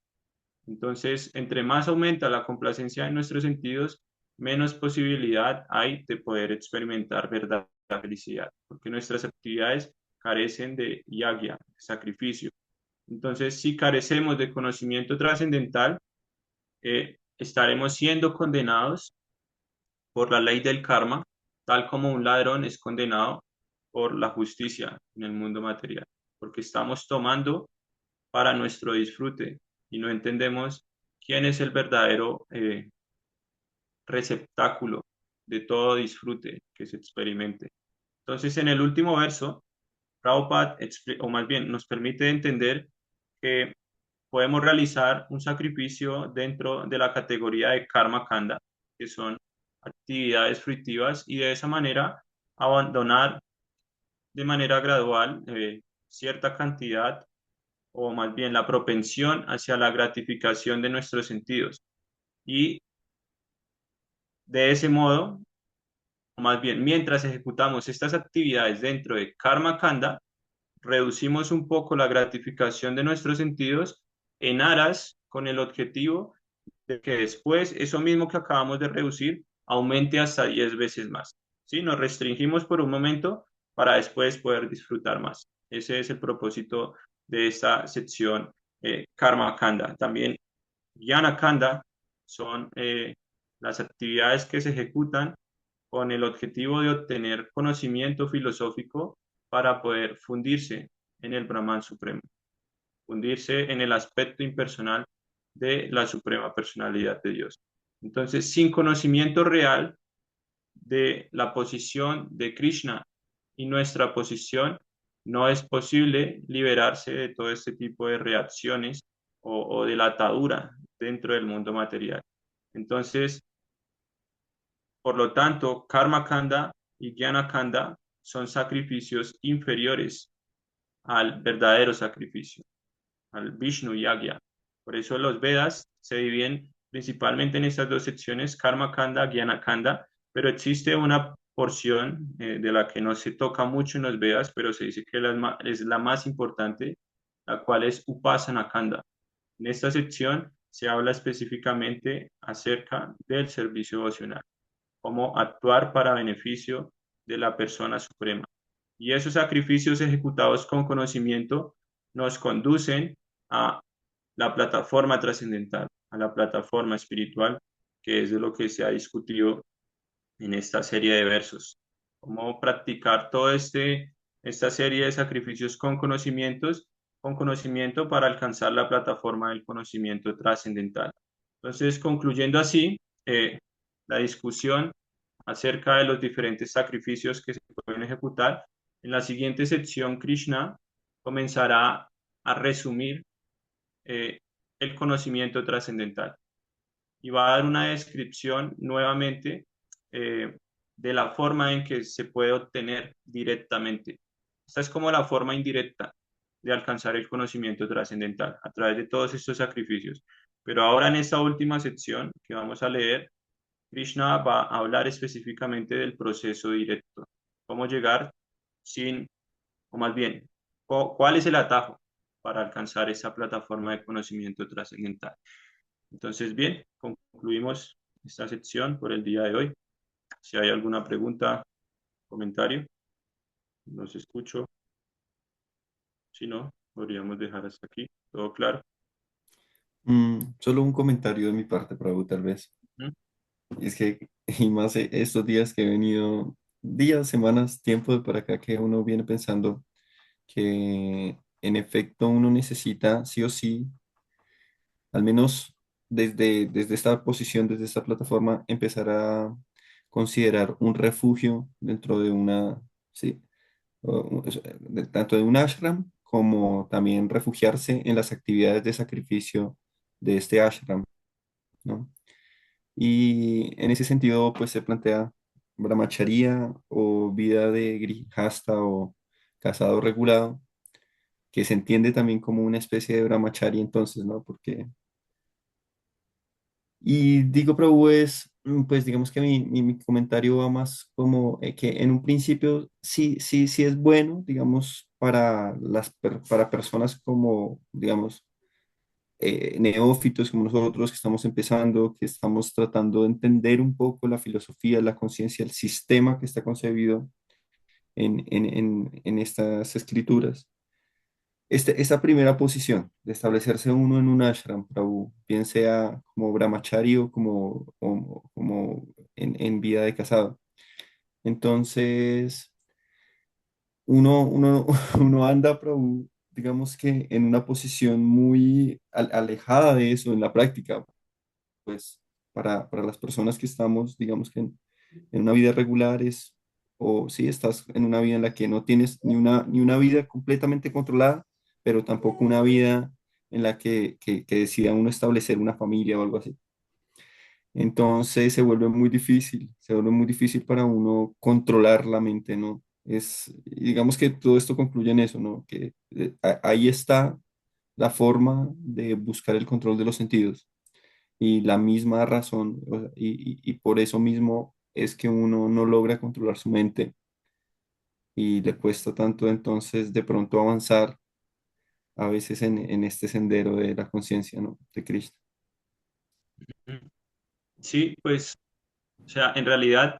Entonces, entre más aumenta la complacencia de nuestros sentidos, menos posibilidad hay de poder experimentar verdadera felicidad, porque nuestras actividades carecen de yagya, sacrificio. Entonces, si carecemos de conocimiento trascendental, estaremos siendo condenados por la ley del karma, tal como un ladrón es condenado por la justicia en el mundo material, porque estamos tomando para nuestro disfrute y no entendemos quién es el verdadero receptáculo de todo disfrute que se experimente. Entonces, en el último verso, Prabhupada, o más bien, nos permite entender que podemos realizar un sacrificio dentro de la categoría de karma kanda, que son actividades fruitivas, y de esa manera abandonar de manera gradual cierta cantidad, o más bien la propensión hacia la gratificación de nuestros sentidos. Y de ese modo, o más bien mientras ejecutamos estas actividades dentro de Karma Kanda, reducimos un poco la gratificación de nuestros sentidos en aras con el objetivo de que después eso mismo que acabamos de reducir aumente hasta 10 veces más. ¿Sí? Nos restringimos por un momento para después poder disfrutar más. Ese es el propósito de esta sección Karma Kanda. También Jnana Kanda son las actividades que se ejecutan con el objetivo de obtener conocimiento filosófico para poder fundirse en el Brahman Supremo, fundirse en el aspecto impersonal de la suprema personalidad de Dios. Entonces, sin conocimiento real de la posición de Krishna y nuestra posición, no es posible liberarse de todo este tipo de reacciones o de la atadura dentro del mundo material. Entonces, por lo tanto, Karma Kanda y Jnana Kanda son sacrificios inferiores al verdadero sacrificio, al Vishnu Yagya. Por eso los Vedas se dividen principalmente en estas dos secciones, Karma Kanda, Jnana Kanda, pero existe una porción de la que no se toca mucho en los Vedas, pero se dice que es la más importante, la cual es Upasana Kanda. En esta sección se habla específicamente acerca del servicio devocional, cómo actuar para beneficio de la persona suprema. Y esos sacrificios ejecutados con conocimiento nos conducen a la plataforma trascendental, a la plataforma espiritual, que es de lo que se ha discutido en esta serie de versos. Cómo practicar toda esta serie de sacrificios con conocimiento para alcanzar la plataforma del conocimiento trascendental. Entonces, concluyendo así, la discusión acerca de los diferentes sacrificios que se pueden ejecutar, en la siguiente sección Krishna comenzará a resumir el conocimiento trascendental y va a dar una descripción nuevamente de la forma en que se puede obtener directamente. Esta es como la forma indirecta de alcanzar el conocimiento trascendental a través de todos estos sacrificios. Pero ahora en esta última sección que vamos a leer, Krishna va a hablar específicamente del proceso directo, cómo llegar sin, o más bien, cuál es el atajo para alcanzar esa plataforma de conocimiento trascendental. Entonces, bien, concluimos esta sección por el día de hoy. Si hay alguna pregunta, comentario, los escucho. Si no, podríamos dejar hasta aquí. ¿Todo claro? Solo un comentario de mi parte, Prabhu, tal vez. ¿Mm? Y es que, y más estos días que he venido, días, semanas, tiempo de para acá, que uno viene pensando que en efecto uno necesita sí o sí, al menos desde esta posición, desde esta plataforma, empezar a considerar un refugio dentro de una, sí, tanto de un ashram como también refugiarse en las actividades de sacrificio de este ashram, ¿no? Y en ese sentido, pues se plantea brahmacharya o vida de grihasta o casado regulado, que se entiende también como una especie de brahmacharya entonces, ¿no? Porque, y digo, Prabhu, pues digamos que mi comentario va más como que en un principio sí es bueno, digamos, para para personas como, digamos, neófitos como nosotros que estamos empezando, que estamos tratando de entender un poco la filosofía, la conciencia, el sistema que está concebido en estas escrituras. Esta primera posición de establecerse uno en un ashram, Prabhu, bien sea como brahmachari o como en vida de casado. Entonces, uno, uno anda, Prabhu, digamos que en una posición muy alejada de eso en la práctica, pues para las personas que estamos, digamos que en una vida regular es, o si estás en una vida en la que no tienes ni una vida completamente controlada, pero tampoco una vida en la que decida uno establecer una familia o algo así. Entonces se vuelve muy difícil para uno controlar la mente, ¿no? Digamos que todo esto concluye en eso, ¿no? Que ahí está la forma de buscar el control de los sentidos y la misma razón, o sea, y por eso mismo es que uno no logra controlar su mente y le cuesta tanto entonces de pronto avanzar a veces en este sendero de la conciencia, ¿no? De Cristo. Sí, pues, o sea, en realidad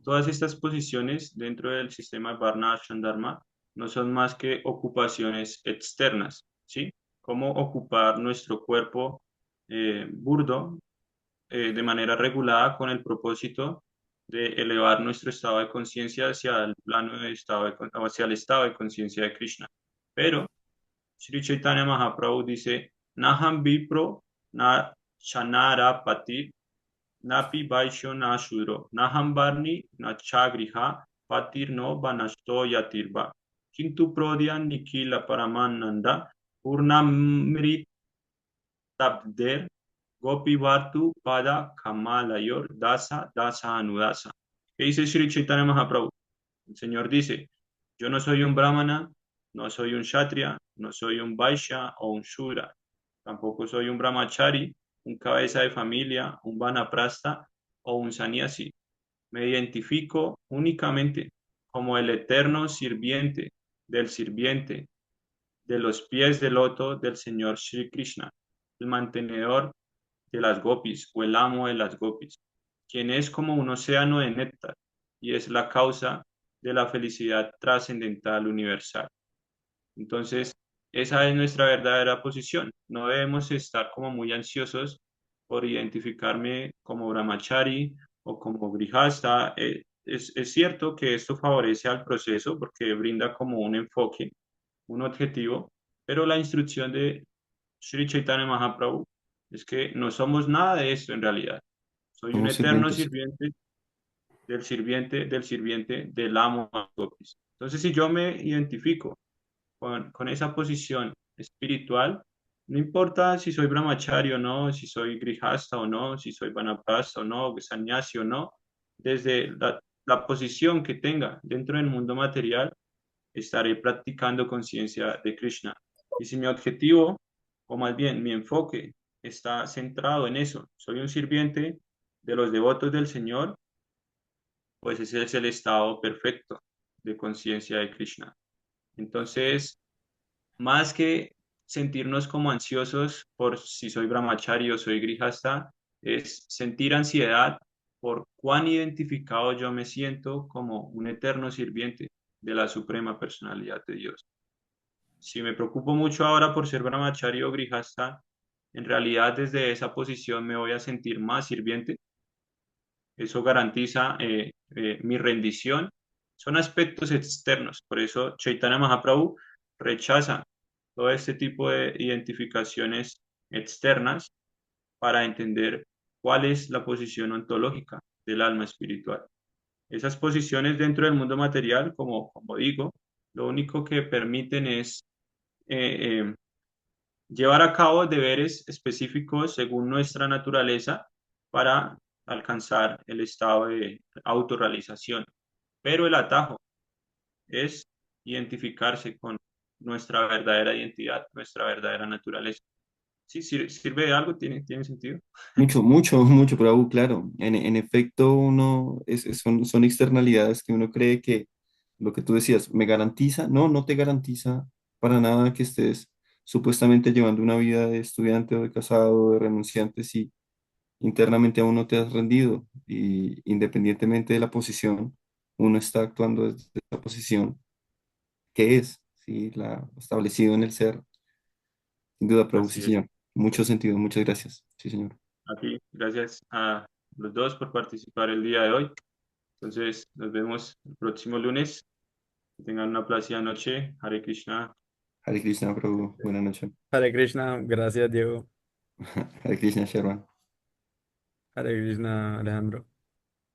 todas estas posiciones dentro del sistema Varna Ashram Dharma no son más que ocupaciones externas, ¿sí? Cómo ocupar nuestro cuerpo burdo de manera regulada con el propósito de elevar nuestro estado de conciencia hacia el plano de estado hacia el estado de conciencia de Krishna. Pero Sri Chaitanya Mahaprabhu dice, Naham Vipro na Chanara Pati Napi Vaishyo na Shudro Naham Varni na Chagriha Patir no Banasto Yatirva Kintu Prodyan Nikila Paramananda Purnamrit Tabder Gopi Vartu Pada Kamalayor Dasa Dasa Anudasa. ¿Qué dice Sri Chaitanya Mahaprabhu? El Señor dice, yo no soy un brahmana, no soy un kshatriya, no soy un vaishya o un shudra, tampoco soy un brahmachari, un cabeza de familia, un vanaprastha o un sannyasi. Me identifico únicamente como el eterno sirviente de los pies de loto del Señor Sri Krishna, el mantenedor de las gopis o el amo de las gopis, quien es como un océano de néctar y es la causa de la felicidad trascendental universal. Entonces, esa es nuestra verdadera posición. No debemos estar como muy ansiosos por identificarme como brahmachari o como grihasta. Es cierto que esto favorece al proceso porque brinda como un enfoque, un objetivo, pero la instrucción de Sri Chaitanya Mahaprabhu es que no somos nada de esto en realidad. Soy un Somos eterno sirvientes. sirviente del amo de los gopis. Entonces, si yo me identifico con esa posición espiritual, no importa si soy brahmachari o no, si soy grihasta o no, si soy vanaprastha o no, sannyasi o no, desde la posición que tenga dentro del mundo material, estaré practicando conciencia de Krishna. Y si mi objetivo, o más bien mi enfoque, está centrado en eso, soy un sirviente de los devotos del Señor, pues ese es el estado perfecto de conciencia de Krishna. Entonces, más que sentirnos como ansiosos por si soy brahmachari o soy grihasta, es sentir ansiedad por cuán identificado yo me siento como un eterno sirviente de la suprema personalidad de Dios. Si me preocupo mucho ahora por ser brahmachari o grihasta, en realidad desde esa posición me voy a sentir más sirviente. Eso garantiza mi rendición. Son aspectos externos. Por eso Chaitanya Mahaprabhu rechaza todo este tipo de identificaciones externas para entender cuál es la posición ontológica del alma espiritual. Esas posiciones dentro del mundo material, como digo, lo único que permiten es eh, llevar a cabo deberes específicos según nuestra naturaleza para alcanzar el estado de autorrealización. Pero el atajo es identificarse con nuestra verdadera identidad, nuestra verdadera naturaleza. Sí, sirve de algo, tiene sentido. Mucho, mucho, mucho, Prabhu, claro. En efecto, son externalidades que uno cree que lo que tú decías, ¿me garantiza? No, no te garantiza para nada que estés supuestamente llevando una vida de estudiante o de casado o de renunciante si internamente aún no te has rendido. Y independientemente de la posición, uno está actuando desde la posición que es, ¿sí? La establecido en el ser. Sin duda, Prabhu, sí, Así es. señor. Mucho sentido, muchas gracias. Sí, señor. A ti, gracias a los dos por participar el día de hoy. Entonces, nos vemos el próximo lunes. Que tengan una placida noche. Hare Krishna. Hare Krishna, Prabhu. Buenas noches. Hare Krishna, gracias Diego. Hare Krishna, Sherman. Hare Krishna, Alejandro.